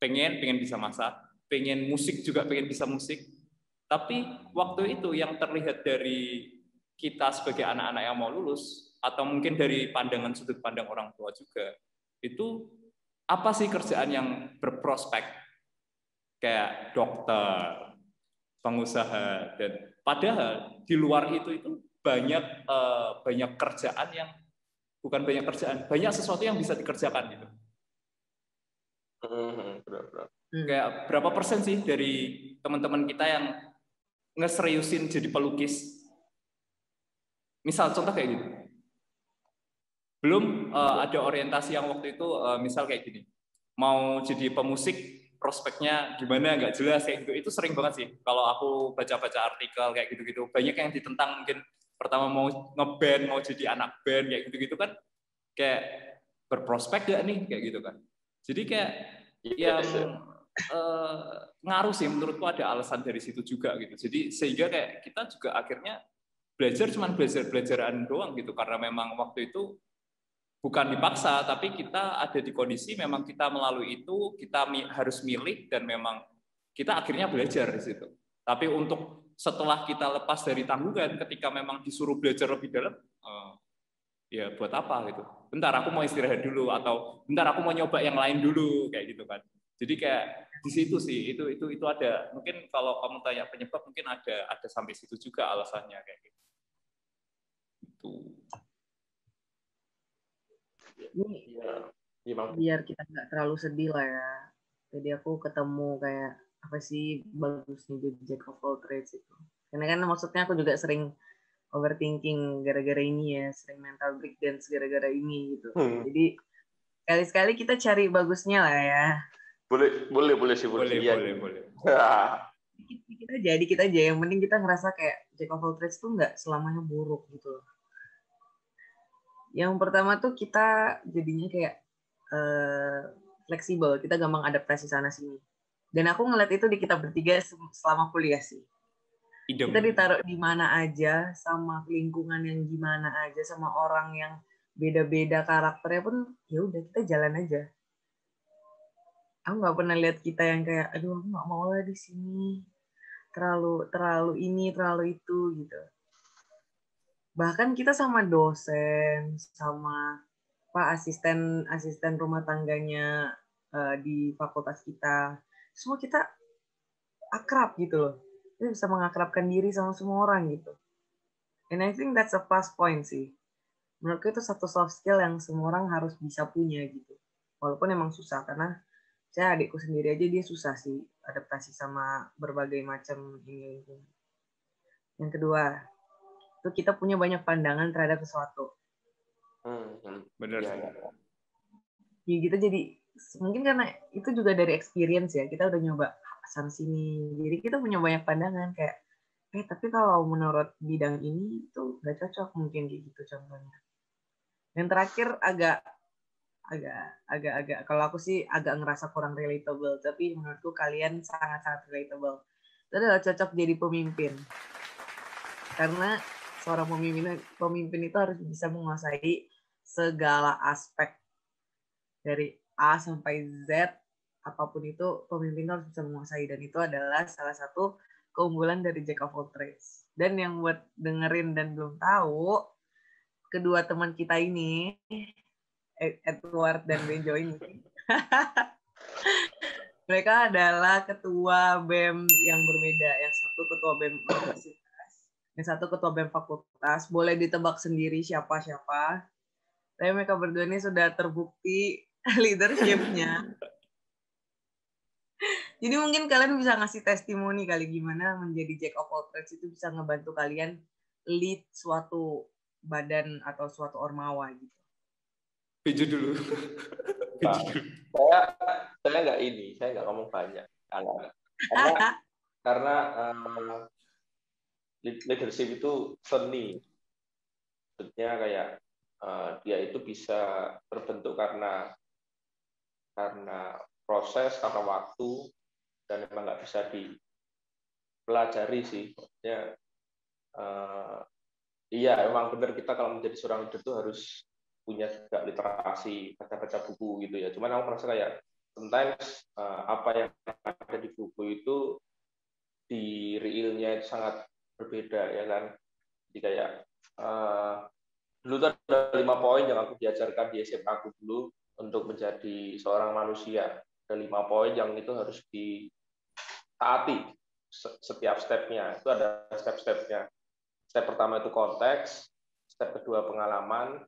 pengen bisa masak, pengen musik juga pengen bisa musik. Tapi waktu itu yang terlihat dari kita sebagai anak-anak yang mau lulus atau mungkin dari pandangan sudut pandang orang tua juga itu apa sih kerjaan yang berprospek kayak dokter, pengusaha, dan padahal di luar itu banyak banyak kerjaan yang bukan banyak kerjaan, banyak sesuatu yang bisa dikerjakan gitu. Kayak berapa persen sih dari teman-teman kita yang ngeseriusin jadi pelukis? Misal contoh kayak gitu. Belum ada orientasi yang waktu itu misal kayak gini. Mau jadi pemusik, prospeknya gimana nggak jelas kayak gitu. Itu sering banget sih kalau aku baca-baca artikel kayak gitu-gitu. Banyak yang ditentang, mungkin pertama mau ngeband, mau jadi anak band kayak gitu-gitu kan, kayak berprospek gak nih kayak gitu kan. Jadi kayak yang ngaruh sih menurutku ada alasan dari situ juga gitu. Jadi sehingga kayak kita juga akhirnya belajar cuman belajaran doang gitu, karena memang waktu itu bukan dipaksa, tapi kita ada di kondisi memang kita melalui itu, kita harus milih, dan memang kita akhirnya belajar di situ. Tapi untuk setelah kita lepas dari tanggungan, ketika memang disuruh belajar lebih dalam, ya buat apa gitu. Bentar aku mau istirahat dulu, atau bentar aku mau nyoba yang lain dulu, kayak gitu kan. Jadi kayak di situ sih, itu ada. Mungkin kalau kamu tanya penyebab, mungkin ada sampai situ juga alasannya kayak gitu. Itu. Ini biar kita nggak terlalu sedih lah ya. Jadi aku ketemu kayak apa sih bagusnya jadi jack of all trades itu. Karena kan maksudnya aku juga sering overthinking gara-gara ini ya, sering mental breakdance gara-gara ini gitu. Jadi sekali-sekali kita cari bagusnya lah ya. Boleh sih, boleh. Dikit aja. Yang penting kita ngerasa kayak jack of all trades tuh nggak selamanya buruk gitu. Yang pertama tuh kita jadinya kayak fleksibel, kita gampang adaptasi sana sini. Dan aku ngeliat itu di kita bertiga selama kuliah sih. Kita ditaruh di mana aja, sama lingkungan yang gimana aja, sama orang yang beda-beda karakternya pun, ya udah kita jalan aja. Aku nggak pernah lihat kita yang kayak, aduh aku nggak mau lah di sini, terlalu ini, terlalu itu gitu. Bahkan kita sama dosen, sama asisten rumah tangganya di fakultas kita, semua kita akrab gitu loh. Kita bisa mengakrabkan diri sama semua orang gitu. And I think that's a plus point sih. Menurutku itu satu soft skill yang semua orang harus bisa punya gitu. Walaupun emang susah, karena saya adikku sendiri aja dia susah sih adaptasi sama berbagai macam ini. Yang kedua, itu kita punya banyak pandangan terhadap sesuatu. Benar sih. Ya gitu, jadi mungkin karena itu juga dari experience ya, kita udah nyoba sana sini, jadi kita punya banyak pandangan kayak tapi kalau menurut bidang ini tuh nggak cocok mungkin kayak gitu contohnya. Yang terakhir agak kalau aku sih agak ngerasa kurang relatable, tapi menurutku kalian sangat relatable. Itu adalah cocok jadi pemimpin, karena seorang pemimpin itu harus bisa menguasai segala aspek dari A sampai Z, apapun itu pemimpin harus bisa menguasai, dan itu adalah salah satu keunggulan dari Jack of all trades. Dan yang buat dengerin dan belum tahu, kedua teman kita ini, Edward dan Benjo ini, mereka adalah ketua BEM yang berbeda. Yang satu ketua BEM universitas, yang satu ketua BEM fakultas. Boleh ditebak sendiri siapa-siapa. Tapi mereka berdua ini sudah terbukti leadership-nya. Jadi mungkin kalian bisa ngasih testimoni kali gimana menjadi Jack of all trades itu bisa ngebantu kalian lead suatu badan atau suatu ormawa gitu. Piju dulu. Saya nggak ngomong banyak. Karena karena leadership itu seni. Maksudnya kayak dia itu bisa terbentuk karena proses, karena waktu, dan memang nggak bisa dipelajari sih. Maksudnya iya, memang benar kita kalau menjadi seorang leader itu harus punya juga literasi, baca-baca buku gitu ya. Cuman aku merasa kayak sometimes apa yang ada di buku itu di realnya itu sangat berbeda ya kan. Jadi kayak dulu tuh ada 5 poin yang aku diajarkan di SMA aku dulu untuk menjadi seorang manusia. Ada 5 poin yang itu harus ditaati setiap stepnya. Itu ada step-stepnya. Step pertama itu konteks, step kedua pengalaman,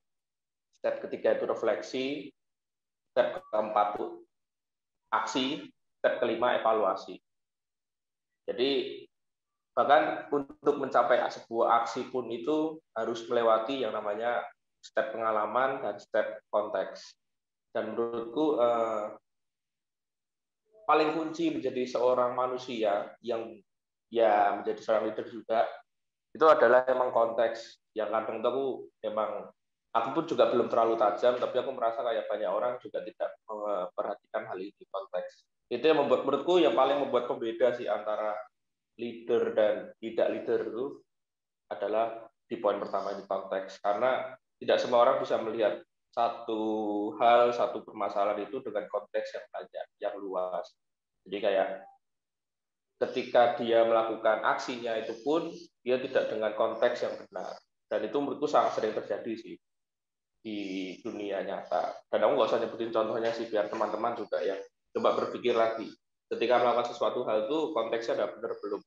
step ketiga itu refleksi, step keempat itu aksi, step kelima evaluasi. Jadi bahkan untuk mencapai sebuah aksi pun itu harus melewati yang namanya step pengalaman dan step konteks. Dan menurutku paling kunci menjadi seorang manusia yang ya menjadi seorang leader juga itu adalah emang konteks. Yang kadang itu aku pun juga belum terlalu tajam, tapi aku merasa kayak banyak orang juga tidak memperhatikan hal ini, konteks. Itu yang membuat, menurutku yang paling membuat pembeda sih antara leader dan tidak leader itu adalah di poin pertama di konteks. Karena tidak semua orang bisa melihat satu hal, satu permasalahan itu dengan konteks yang banyak, yang luas. Jadi kayak ketika dia melakukan aksinya itu pun dia tidak dengan konteks yang benar. Dan itu menurutku sangat sering terjadi sih di dunia nyata. Dan aku nggak usah nyebutin contohnya sih, biar teman-teman juga ya coba berpikir lagi. Ketika melakukan sesuatu hal itu konteksnya udah benar belum?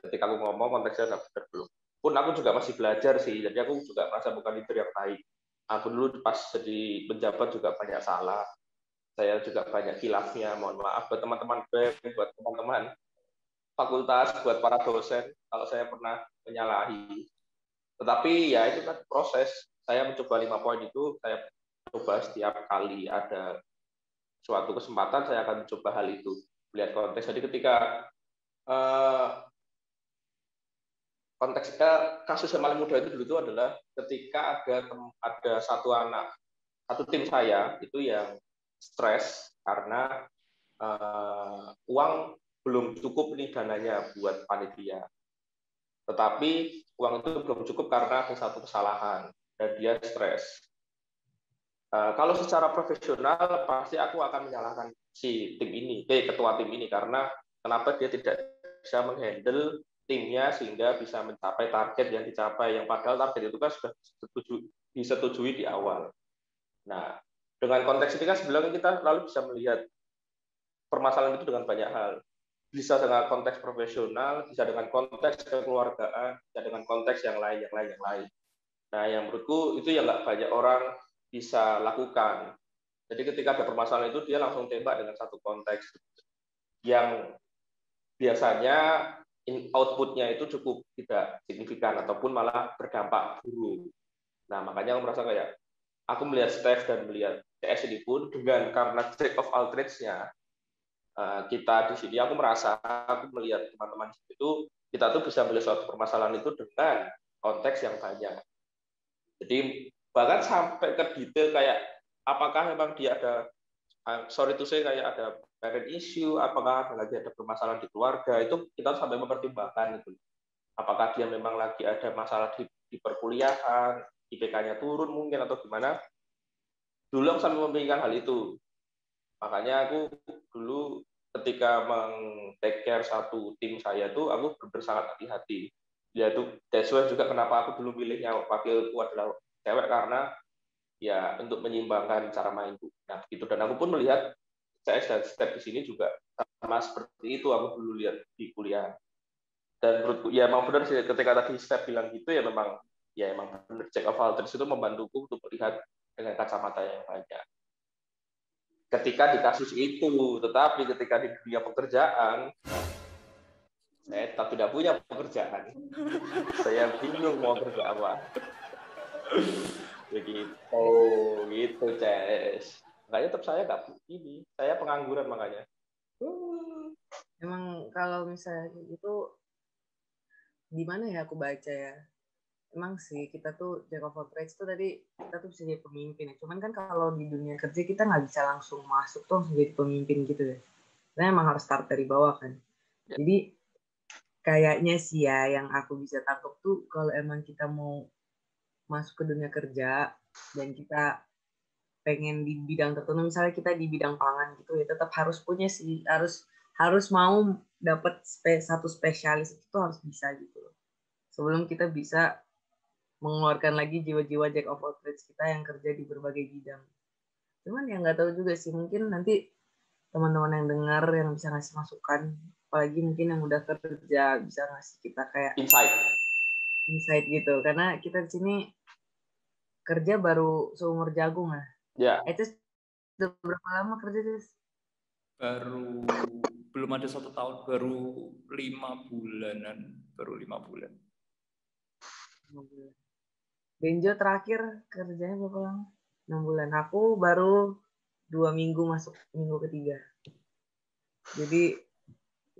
Ketika aku ngomong konteksnya udah benar belum? Pun aku juga masih belajar sih, jadi aku juga merasa bukan leader yang baik. Aku dulu pas jadi penjabat juga banyak salah. Saya juga banyak khilafnya, mohon maaf buat teman-teman BEM, buat teman-teman fakultas, buat para dosen, kalau saya pernah menyalahi. Tetapi ya itu kan proses. Saya mencoba 5 poin itu, saya coba setiap kali ada suatu kesempatan, saya akan mencoba hal itu. Lihat konteks. Jadi ketika konteksnya kasus yang paling mudah itu dulu itu adalah ketika ada satu tim saya itu yang stres karena uang belum cukup nih dananya buat panitia. Tetapi uang itu belum cukup karena ada satu kesalahan dan dia stres. Kalau secara profesional pasti aku akan menyalahkan si tim ini, ketua tim ini, karena kenapa dia tidak bisa menghandle timnya sehingga bisa mencapai target yang dicapai, yang padahal target itu kan sudah disetujui di awal. Nah, dengan konteks ini kan sebenarnya kita lalu bisa melihat permasalahan itu dengan banyak hal. Bisa dengan konteks profesional, bisa dengan konteks kekeluargaan, bisa dengan konteks yang lain. Nah, yang menurutku itu yang nggak banyak orang bisa lakukan. Jadi ketika ada permasalahan itu dia langsung tembak dengan satu konteks yang biasanya outputnya itu cukup tidak signifikan ataupun malah berdampak buruk. Nah, makanya aku merasa kayak aku melihat Steph dan melihat CS ini pun dengan karena jack of all trades-nya kita di sini, aku merasa aku melihat teman-teman itu kita tuh bisa melihat suatu permasalahan itu dengan konteks yang banyak. Jadi bahkan sampai ke detail kayak apakah memang dia ada sorry to say kayak ada parent issue, apakah lagi ada permasalahan di keluarga, itu kita sampai mempertimbangkan itu. Apakah dia memang lagi ada masalah di perkuliahan, IPK-nya turun mungkin atau gimana. Dulu aku sampai memikirkan hal itu. Makanya aku dulu ketika meng-take care satu tim saya tuh aku benar-benar sangat hati-hati. Ya itu that's why juga kenapa aku dulu pilihnya wakilku adalah cewek, karena ya untuk menyimbangkan cara mainku. Nah, gitu. Dan aku pun melihat CS dan Step di sini juga sama seperti itu aku dulu lihat di kuliah. Dan menurutku ya memang benar sih ketika tadi Step bilang gitu, ya emang benar check of all trades itu membantuku untuk melihat dengan kacamata yang banyak. Ketika di kasus itu, tetapi ketika di dunia pekerjaan, saya tetap tidak punya pekerjaan. Saya bingung mau kerja apa. Begitu, gitu, Ces. Makanya tetap saya nggak ini. Saya pengangguran makanya. Emang kalau misalnya itu di mana ya aku baca ya, emang sih kita tuh jack of all trades tuh tadi kita tuh bisa jadi pemimpin ya. Cuman kan kalau di dunia kerja kita nggak bisa langsung masuk tuh langsung jadi pemimpin gitu ya. Karena emang harus start dari bawah kan. Jadi kayaknya sih ya yang aku bisa tangkap tuh kalau emang kita mau masuk ke dunia kerja dan kita pengen di bidang tertentu, misalnya kita di bidang pangan gitu ya, tetap harus punya sih, harus mau dapat satu spesialis itu harus bisa gitu loh. Sebelum kita bisa mengeluarkan lagi jiwa-jiwa jack of all trades kita yang kerja di berbagai bidang. Cuman yang nggak tahu juga sih, mungkin nanti teman-teman yang dengar yang bisa ngasih masukan, apalagi mungkin yang udah kerja bisa ngasih kita kayak insight gitu, karena kita di sini kerja baru seumur jagung lah. Ya. Itu udah berapa lama kerja Des? Baru belum ada 1 tahun, baru 5 bulanan, baru 5 bulan. Benjo terakhir kerjanya berapa lama? 6 bulan. Aku baru 2 minggu masuk minggu ketiga. Jadi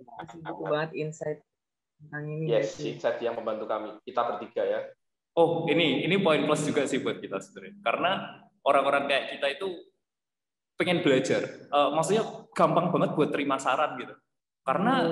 masih butuh banget insight tentang ini. Yes, insight yang membantu kami. Kita bertiga ya. Oh, ini poin plus juga sih buat kita sebenarnya. Karena orang-orang kayak kita itu pengen belajar. Maksudnya gampang banget buat terima saran gitu. Karena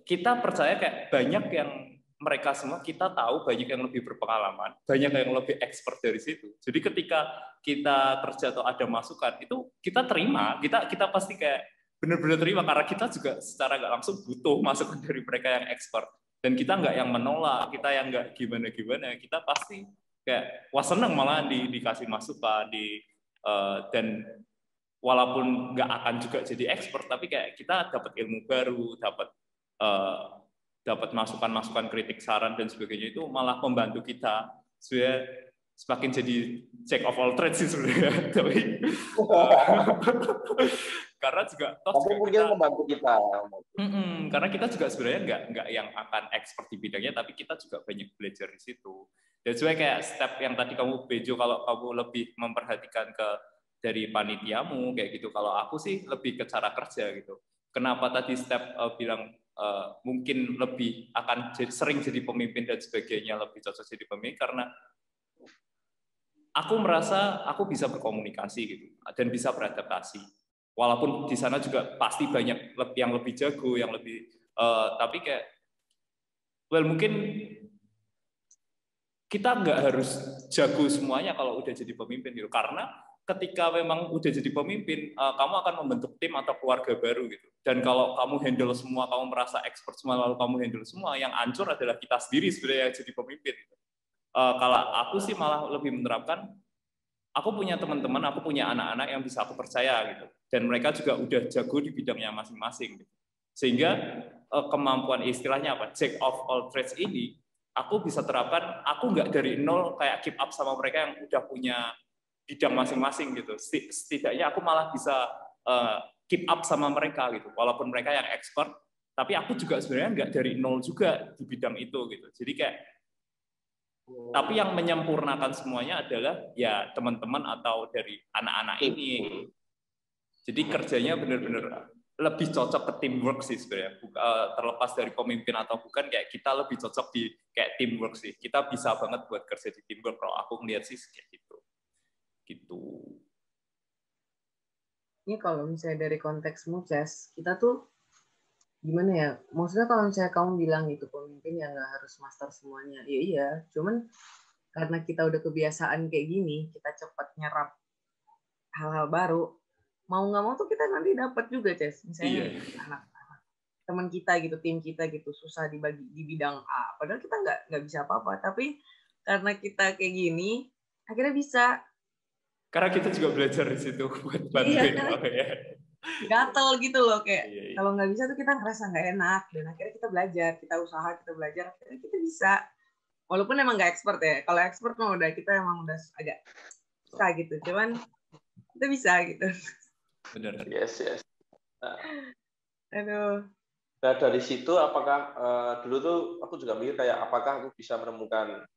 kita percaya kayak banyak yang mereka semua kita tahu, banyak yang lebih berpengalaman, banyak yang lebih expert dari situ. Jadi ketika kita kerja atau ada masukan itu kita terima, kita pasti kayak benar-benar terima karena kita juga secara nggak langsung butuh masukan dari mereka yang expert. Dan kita nggak yang menolak, kita yang nggak gimana-gimana, kita pasti kayak wah seneng malah dikasih masukan dan walaupun nggak akan juga jadi expert, tapi kayak kita dapat ilmu baru, dapat masukan-masukan, kritik, saran dan sebagainya, itu malah membantu kita sebenarnya semakin jadi jack of all trades sih sebenarnya. Tapi karena juga mungkin membantu kita. Karena kita juga sebenarnya nggak yang akan expert di bidangnya, tapi kita juga banyak belajar di situ. Dan sebenarnya kayak step yang tadi kamu Bejo, kalau kamu lebih memperhatikan dari panitiamu kayak gitu. Kalau aku sih lebih ke cara kerja gitu. Kenapa tadi step bilang mungkin lebih akan sering jadi pemimpin dan sebagainya, lebih cocok jadi pemimpin karena aku merasa aku bisa berkomunikasi gitu dan bisa beradaptasi. Walaupun di sana juga pasti banyak yang lebih jago, yang lebih tapi kayak mungkin kita nggak harus jago semuanya kalau udah jadi pemimpin gitu. Karena ketika memang udah jadi pemimpin, kamu akan membentuk tim atau keluarga baru gitu. Dan kalau kamu handle semua, kamu merasa expert semua, lalu kamu handle semua, yang hancur adalah kita sendiri sebenarnya yang jadi pemimpin. Kalau aku sih malah lebih menerapkan, aku punya teman-teman, aku punya anak-anak yang bisa aku percaya gitu. Dan mereka juga udah jago di bidangnya masing-masing. Gitu. Sehingga kemampuan istilahnya apa, jack of all trades ini, aku bisa terapkan, aku nggak dari nol kayak keep up sama mereka yang udah punya bidang masing-masing gitu. Setidaknya aku malah bisa keep up sama mereka gitu. Walaupun mereka yang expert, tapi aku juga sebenarnya nggak dari nol juga di bidang itu gitu. Jadi kayak, tapi yang menyempurnakan semuanya adalah ya teman-teman atau dari anak-anak ini. Jadi kerjanya benar-benar lebih cocok ke teamwork sih sebenarnya. Terlepas dari pemimpin atau bukan, kayak kita lebih cocok di kayak teamwork sih. Kita bisa banget buat kerja di teamwork kalau aku ngeliat sih kayak gitu. Gitu. Ini kalau misalnya dari konteksmu, Ces, kita tuh gimana ya? Maksudnya kalau misalnya kamu bilang gitu pemimpin ya nggak harus master semuanya. Iya iya, cuman karena kita udah kebiasaan kayak gini, kita cepat nyerap hal-hal baru. Mau nggak mau tuh kita nanti dapat juga, Ces. Misalnya anak-anak teman kita gitu, tim kita gitu susah dibagi di bidang A. Padahal kita nggak bisa apa-apa. Tapi karena kita kayak gini, akhirnya bisa. Karena kita juga belajar di situ buat bantuin ya. Gatel gitu loh kayak kalau nggak bisa tuh kita ngerasa nggak enak dan akhirnya kita belajar, kita usaha, kita belajar, akhirnya kita bisa. Walaupun emang nggak expert ya. Kalau expert mah udah kita emang udah agak susah gitu. Cuman kita bisa gitu. Benar. Yes. Aduh. Nah dari situ apakah dulu tuh aku juga mikir kayak apakah aku bisa menemukan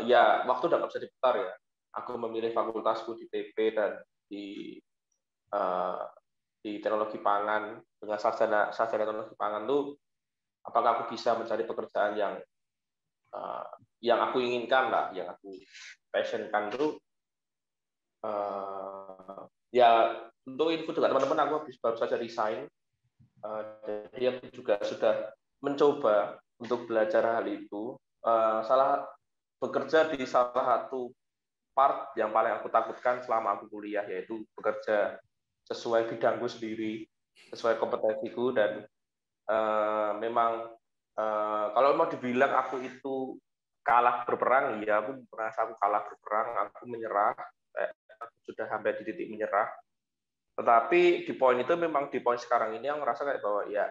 ya waktu udah nggak bisa diputar ya. Aku memilih fakultasku di TP dan di di teknologi pangan dengan sarjana teknologi pangan tuh, apakah aku bisa mencari pekerjaan yang aku inginkan lah, yang aku passionkan tuh. Ya untuk info juga teman-teman, aku baru saja resign. Jadi aku juga sudah mencoba untuk belajar hal itu. Bekerja di salah satu part yang paling aku takutkan selama aku kuliah, yaitu bekerja sesuai bidangku sendiri, sesuai kompetensiku, dan memang kalau mau dibilang aku itu kalah berperang, ya aku merasa aku kalah berperang, aku menyerah, aku sudah sampai di titik menyerah. Tetapi di poin itu, memang di poin sekarang ini yang merasa kayak bahwa ya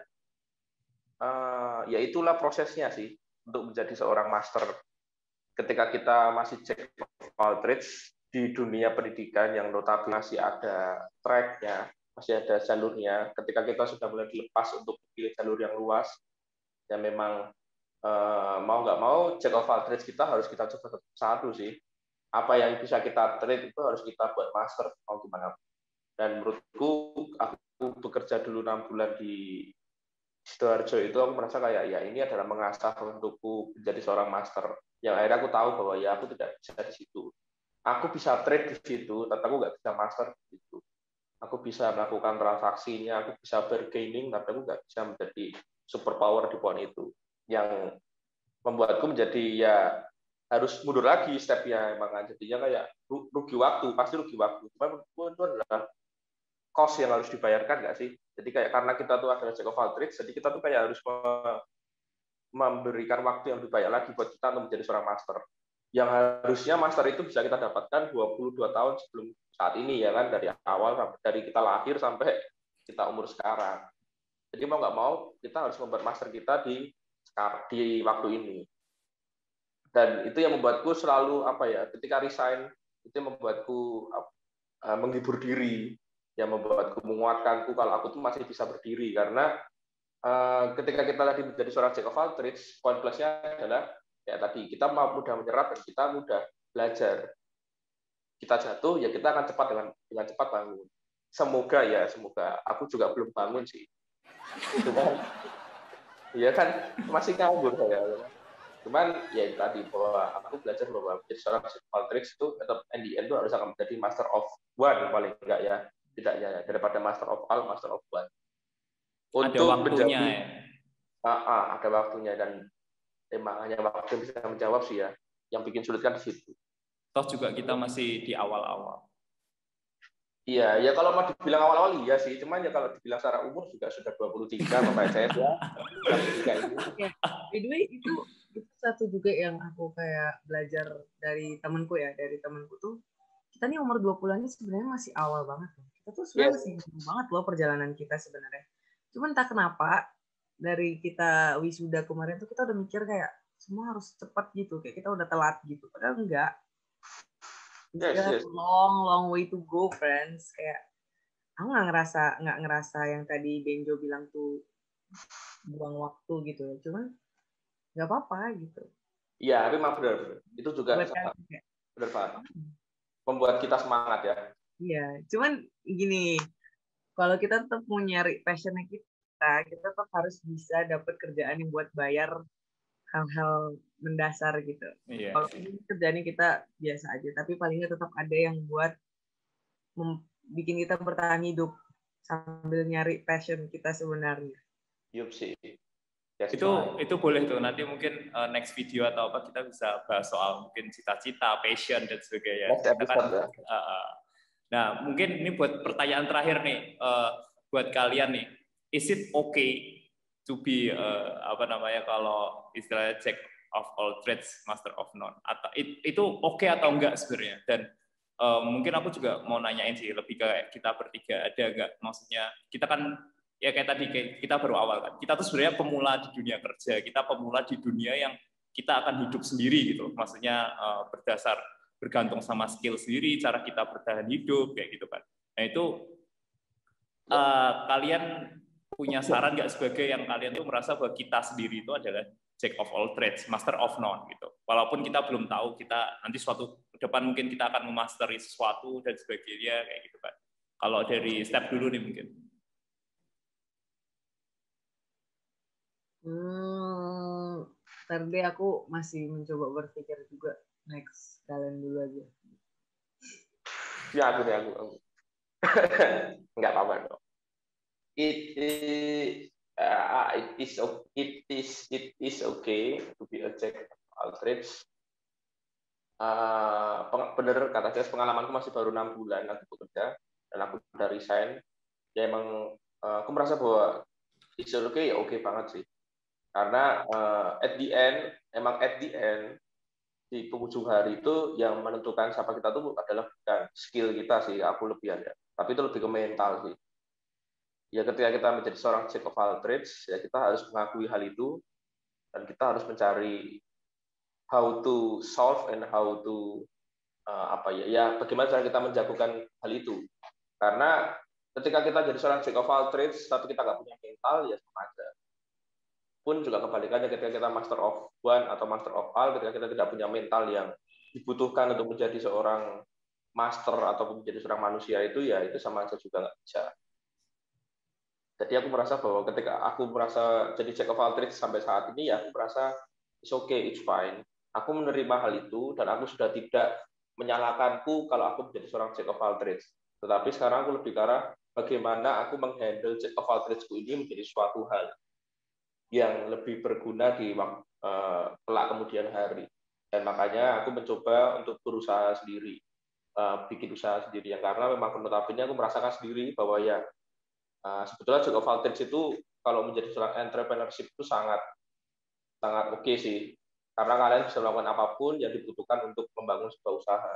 itulah prosesnya sih untuk menjadi seorang master. Ketika kita masih jack of all trades di dunia pendidikan yang notabene masih ada track-nya, masih ada jalurnya, ketika kita sudah mulai dilepas untuk pilih jalur yang luas, ya memang mau nggak mau jack of all trades kita harus kita coba satu sih. Apa yang bisa kita trade itu harus kita buat master, mau gimana. Dan menurutku, aku bekerja dulu 6 bulan di Sidoarjo itu, aku merasa kayak ya ini adalah mengasah untukku menjadi seorang master. Yang akhirnya aku tahu bahwa ya aku tidak bisa di situ. Aku bisa trade di situ, tapi aku nggak bisa master di situ. Aku bisa melakukan transaksinya, aku bisa bargaining, tapi aku nggak bisa menjadi superpower di poin itu. Yang membuatku menjadi ya harus mundur lagi stepnya, emang jadinya kayak rugi waktu, pasti rugi waktu. Cuma itu adalah cost yang harus dibayarkan nggak sih? Jadi kayak karena kita tuh adalah jack of all trades, jadi kita tuh kayak harus memberikan waktu yang lebih banyak lagi buat kita untuk menjadi seorang master. Yang harusnya master itu bisa kita dapatkan 22 tahun sebelum saat ini, ya kan, dari awal, dari kita lahir sampai kita umur sekarang. Jadi mau nggak mau kita harus membuat master kita di waktu ini. Dan itu yang membuatku selalu ketika resign, itu yang membuatku menghibur diri, yang membuatku menguatkanku kalau aku tuh masih bisa berdiri. Karena ketika kita tadi menjadi seorang jack of all trades, poin plusnya adalah ya tadi kita mudah menyerap dan kita mudah belajar. Kita jatuh ya kita akan cepat dengan cepat bangun. Semoga aku juga belum bangun sih. Cuman ya kan masih nganggur saya. Cuman ya tadi bahwa aku belajar bahwa menjadi seorang jack of all trades itu tetap NDN itu harus akan menjadi master of one paling enggak ya, tidaknya daripada master of all, master of one. Untuk ada waktunya menjadi, ada waktunya, dan emang hanya waktu yang bisa menjawab sih ya, yang bikin sulit kan di situ. Toh juga kita masih di awal-awal. Iya, ya kalau mau dibilang awal-awal iya sih, cuman ya kalau dibilang secara umur juga sudah 23 Bapak saya ya. By the way, itu satu juga yang aku kayak belajar dari temanku tuh, kita nih umur 20-an ini sebenarnya masih awal banget. Kita tuh sebenarnya masih jauh banget loh perjalanan kita sebenarnya. Cuman entah kenapa dari kita wisuda kemarin tuh kita udah mikir kayak semua harus cepat gitu, kayak kita udah telat gitu. Padahal enggak. Yes. Long way to go, friends. Kayak aku nggak ngerasa yang tadi Benjo bilang tuh buang waktu gitu. Cuman nggak apa-apa gitu. Iya, tapi memang benar. Itu juga benar banget. Membuat kita semangat ya. Iya, cuman gini, kalau kita tetap mau nyari passionnya kita tetap harus bisa dapat kerjaan yang buat bayar hal-hal mendasar gitu. Iya. Kalau kerjaannya kita biasa aja, tapi paling nggak tetap ada yang buat bikin kita bertahan hidup sambil nyari passion kita sebenarnya. Yup sih. Yes, itu boleh tuh, nanti mungkin next video atau apa kita bisa bahas soal mungkin cita-cita, passion dan sebagainya. Nah, mungkin ini buat pertanyaan terakhir nih, buat kalian nih, is it okay to be kalau istilahnya jack of all trades, master of none, atau itu oke atau enggak sebenarnya? Dan mungkin aku juga mau nanyain sih lebih ke kita bertiga, ada enggak, maksudnya kita kan ya kayak tadi kita baru awal kan, kita tuh sebenarnya pemula di dunia kerja, kita pemula di dunia yang kita akan hidup sendiri gitu, maksudnya bergantung sama skill sendiri, cara kita bertahan hidup kayak gitu kan. Nah itu kalian punya saran nggak sebagai yang kalian tuh merasa bahwa kita sendiri itu adalah jack of all trades, master of none gitu. Walaupun kita belum tahu kita nanti suatu ke depan mungkin kita akan memasteri sesuatu dan sebagainya kayak gitu kan. Kalau dari step dulu nih mungkin. Ntar deh, aku masih mencoba berpikir juga. Next, kalian dulu aja. Ya aku deh aku. Nggak apa-apa dong. It is okay to be a jack of all trades. Bener kata Jess, pengalamanku masih baru 6 bulan aku bekerja dan aku udah resign. Ya emang aku merasa bahwa it's okay, ya oke banget sih. Karena at the end di penghujung hari itu yang menentukan siapa kita tuh adalah bukan skill kita sih, aku lebih ada. Tapi itu lebih ke mental sih. Ya ketika kita menjadi seorang jack of all trades, ya kita harus mengakui hal itu dan kita harus mencari how to solve and how to bagaimana cara kita menjagokan hal itu. Karena ketika kita jadi seorang jack of all trades tapi kita nggak punya mental, ya sama aja. Pun juga kebalikannya, ketika kita master of one atau master of all, ketika kita tidak punya mental yang dibutuhkan untuk menjadi seorang master ataupun menjadi seorang manusia, itu ya itu sama aja juga nggak bisa. Jadi aku merasa bahwa ketika aku merasa jadi jack of all trades sampai saat ini, ya aku merasa it's okay, it's fine. Aku menerima hal itu dan aku sudah tidak menyalahkanku kalau aku menjadi seorang jack of all trades. Tetapi sekarang aku lebih ke arah bagaimana aku menghandle jack of all tradesku ini menjadi suatu hal yang lebih berguna di kelak kemudian hari. Dan makanya aku mencoba untuk berusaha sendiri, bikin usaha sendiri. Yang karena memang notabene aku merasakan sendiri bahwa ya sebetulnya jack of all trades itu kalau menjadi seorang entrepreneurship itu sangat oke sih. Karena kalian bisa melakukan apapun yang dibutuhkan untuk membangun sebuah usaha.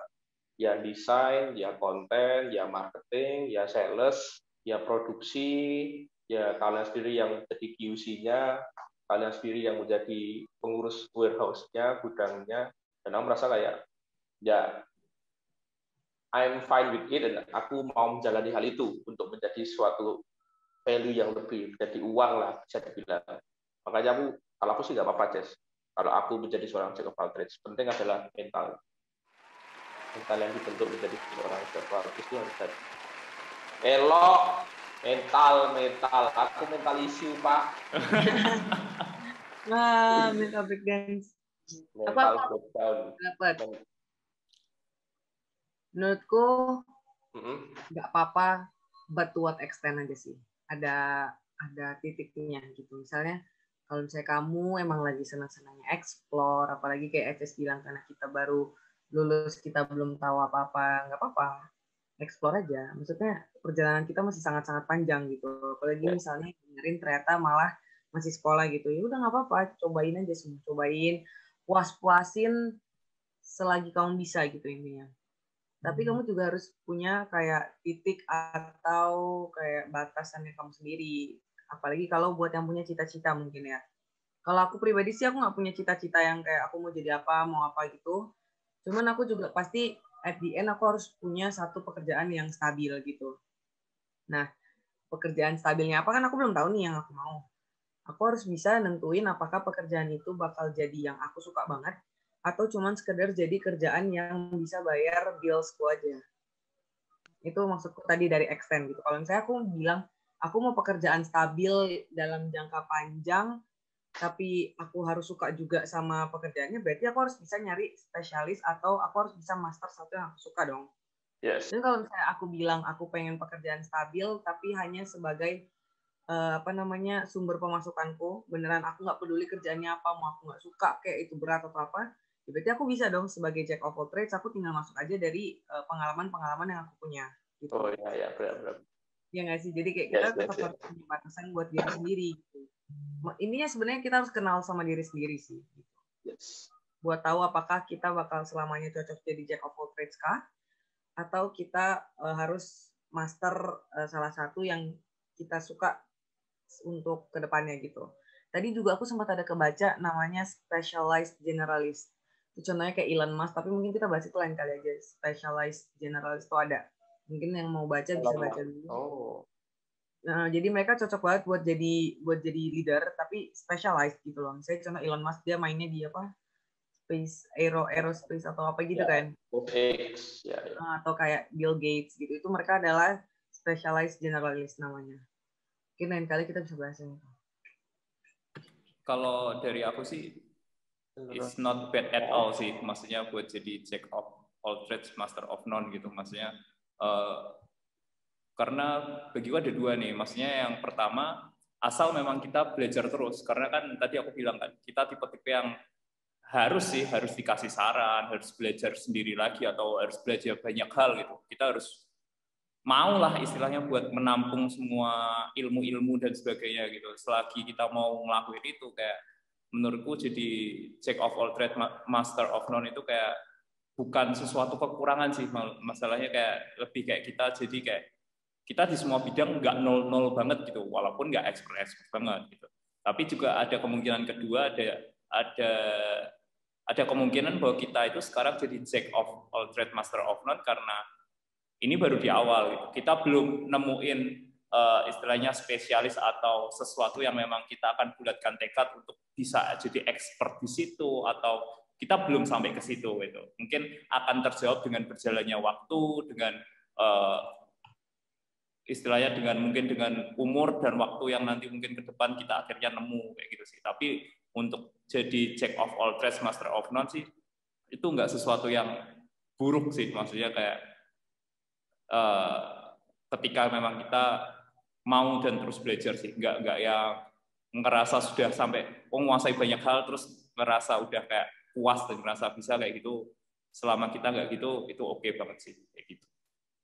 Ya desain, ya konten, ya marketing, ya sales, ya produksi, ya kalian sendiri yang jadi QC-nya, kalian sendiri yang menjadi pengurus warehouse-nya, gudangnya, dan aku merasa kayak, ya, I'm fine with it, dan aku mau menjalani hal itu untuk menjadi suatu value yang lebih, menjadi uang lah, bisa dibilang. Makanya kalau aku sih nggak apa-apa, Jess. Kalau aku menjadi seorang jack of all trades, penting adalah mental yang dibentuk menjadi seorang jack of all trades itu harus ada. Elok, mental. Aku mental issue, Pak. Mental breakdown. Mental breakdown. Dapat. Menurutku nggak apa-apa, but to what extent aja sih. Ada titiknya gitu. Misalnya kalau misalnya kamu emang lagi senang-senangnya explore, apalagi kayak Eces bilang karena kita baru lulus, kita belum tahu apa-apa, nggak apa-apa. Explore aja. Maksudnya perjalanan kita masih sangat-sangat panjang gitu. Apalagi misalnya dengerin ternyata malah masih sekolah gitu. Ya udah nggak apa-apa, cobain aja semua. Cobain, puas-puasin selagi kamu bisa gitu intinya. Tapi kamu juga harus punya kayak titik atau kayak batasannya kamu sendiri. Apalagi kalau buat yang punya cita-cita mungkin ya. Kalau aku pribadi sih aku nggak punya cita-cita yang kayak aku mau jadi apa, mau apa gitu. Cuman aku juga pasti at the end aku harus punya satu pekerjaan yang stabil gitu. Nah, pekerjaan stabilnya apa kan aku belum tahu nih yang aku mau. Aku harus bisa nentuin apakah pekerjaan itu bakal jadi yang aku suka banget atau cuman sekedar jadi kerjaan yang bisa bayar bills-ku aja. Itu maksudku tadi dari extend gitu. Kalau misalnya aku bilang aku mau pekerjaan stabil dalam jangka panjang, tapi aku harus suka juga sama pekerjaannya, berarti aku harus bisa nyari spesialis atau aku harus bisa master satu yang aku suka dong. Yes. Dan kalau misalnya aku bilang aku pengen pekerjaan stabil, tapi hanya sebagai sumber pemasukanku, beneran aku nggak peduli kerjaannya apa, mau aku nggak suka kayak itu berat atau apa, ya berarti aku bisa dong sebagai jack of all trades, aku tinggal masuk aja dari pengalaman-pengalaman yang aku punya. Gitu. Oh iya, benar. Ya nggak sih, jadi kayak kita tetap harus punya batasan buat diri sendiri. Gitu. Ininya sebenarnya kita harus kenal sama diri sendiri sih. Gitu. Yes. Buat tahu apakah kita bakal selamanya cocok jadi jack of all trades kah, atau kita harus master salah satu yang kita suka untuk kedepannya gitu. Tadi juga aku sempat ada kebaca namanya specialized generalist. Itu contohnya kayak Elon Musk, tapi mungkin kita bahas itu lain kali aja. Specialized generalist itu ada. Mungkin yang mau baca bisa baca dulu. Oh. Nah, jadi mereka cocok banget buat jadi leader, tapi specialized gitu loh. Misalnya contoh Elon Musk, dia mainnya di apa? Aerospace atau apa gitu kan. SpaceX, ya. Atau kayak Bill Gates gitu. Itu mereka adalah specialized generalist namanya. Mungkin lain kali kita bisa bahas ini. Kalau dari aku sih, it's not bad at all sih. Maksudnya buat jadi jack of all trades, master of none gitu. Maksudnya karena bagiku ada dua nih. Maksudnya yang pertama, asal memang kita belajar terus. Karena kan tadi aku bilang kan, kita tipe-tipe yang harus dikasih saran, harus belajar sendiri lagi atau harus belajar banyak hal gitu. Kita harus maulah istilahnya buat menampung semua ilmu-ilmu dan sebagainya gitu. Selagi kita mau ngelakuin itu, kayak menurutku jadi jack of all trade, master of none itu kayak bukan sesuatu kekurangan sih. Masalahnya kayak lebih kayak kita jadi kayak kita di semua bidang nggak nol banget gitu, walaupun nggak expert banget gitu. Tapi juga ada kemungkinan kedua, ada kemungkinan bahwa kita itu sekarang jadi jack of all trade, master of none karena ini baru di awal gitu. Kita belum nemuin istilahnya spesialis atau sesuatu yang memang kita akan bulatkan tekad untuk bisa jadi expert di situ, atau kita belum sampai ke situ gitu. Mungkin akan terjawab dengan berjalannya waktu, dengan istilahnya mungkin dengan umur dan waktu yang nanti mungkin ke depan kita akhirnya nemu kayak gitu sih. Tapi untuk jadi jack of all trades, master of none sih itu nggak sesuatu yang buruk sih. Maksudnya kayak ketika memang kita mau dan terus belajar sih, nggak yang ngerasa sudah sampai menguasai banyak hal terus ngerasa udah kayak puas dan ngerasa bisa kayak gitu. Selama kita nggak gitu, itu oke banget sih kayak gitu.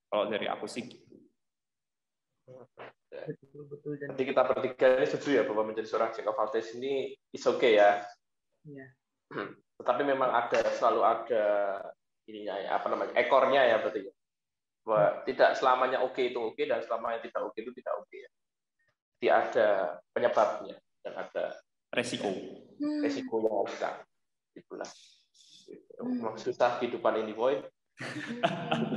Kalau dari aku sih gitu. Betul. Jadi kita bertiga ini setuju ya bahwa menjadi seorang jack of all trades ini is okay ya. Iya. Tetapi memang selalu ada ininya ya, apa namanya, ekornya ya berarti. Bahwa tidak selamanya oke itu oke dan selamanya tidak oke itu tidak oke ya. Jadi ada penyebabnya dan ada resiko yang harus kita itulah. Memang susah kehidupan ini boy.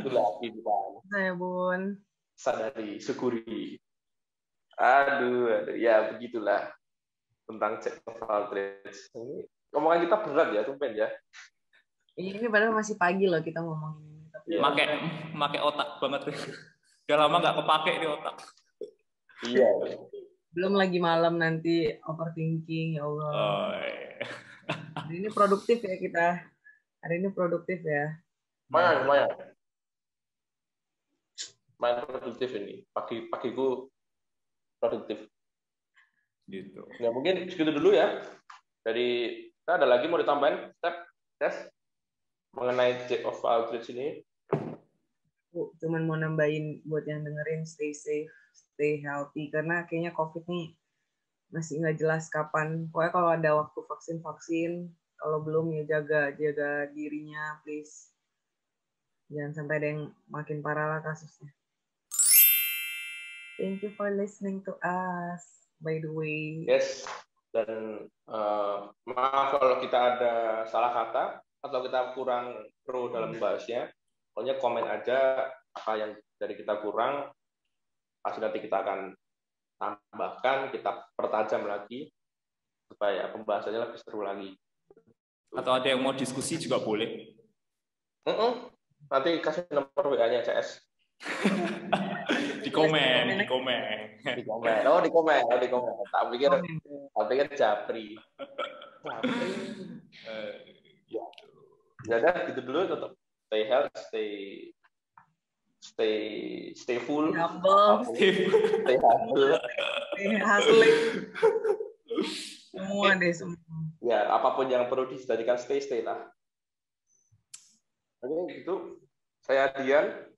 Itulah kehidupan. Saya Bun. Sadari, syukuri. Aduh, ya begitulah tentang jack of all trades. Ini omongan kita berat ya, tumpen ya. Ini padahal masih pagi loh kita ngomongin ini. Make otak banget. Udah lama nggak kepake di otak. Iya. Belum lagi malam nanti overthinking, ya Allah. Oh, iya. Hari ini produktif ya kita. Hari ini produktif ya. Lumayan produktif ini. Pagiku produktif. Gitu. Ya mungkin segitu dulu ya. Dari kita ada lagi mau ditambahin tes mengenai jack of all trades ini. Cuman mau nambahin buat yang dengerin, stay safe, stay healthy, karena kayaknya COVID nih masih nggak jelas kapan. Pokoknya kalau ada waktu vaksin, kalau belum ya jaga dirinya, please. Jangan sampai ada yang makin parah lah kasusnya. Thank you for listening to us, by the way. Yes, dan maaf kalau kita ada salah kata atau kita kurang pro dalam membahasnya. Pokoknya komen aja apa yang dari kita kurang, pasti nanti kita akan tambahkan, kita pertajam lagi supaya pembahasannya lebih seru lagi. Atau ada yang mau diskusi juga boleh. Nanti kasih nomor WA-nya CS. Di komen. Oh, di komen. Tak pikir Japri. Ya udah, gitu dulu, tetap stay healthy, stay full, stay humble, stay hustling. Semua deh semua. Ya, apapun yang perlu dijadikan stay lah. Oke, gitu. Saya Dian.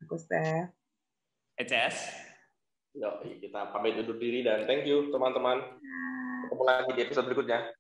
Aku Steph. ECS. Kita pamit undur diri dan thank you teman-teman. Ketemu lagi di episode berikutnya.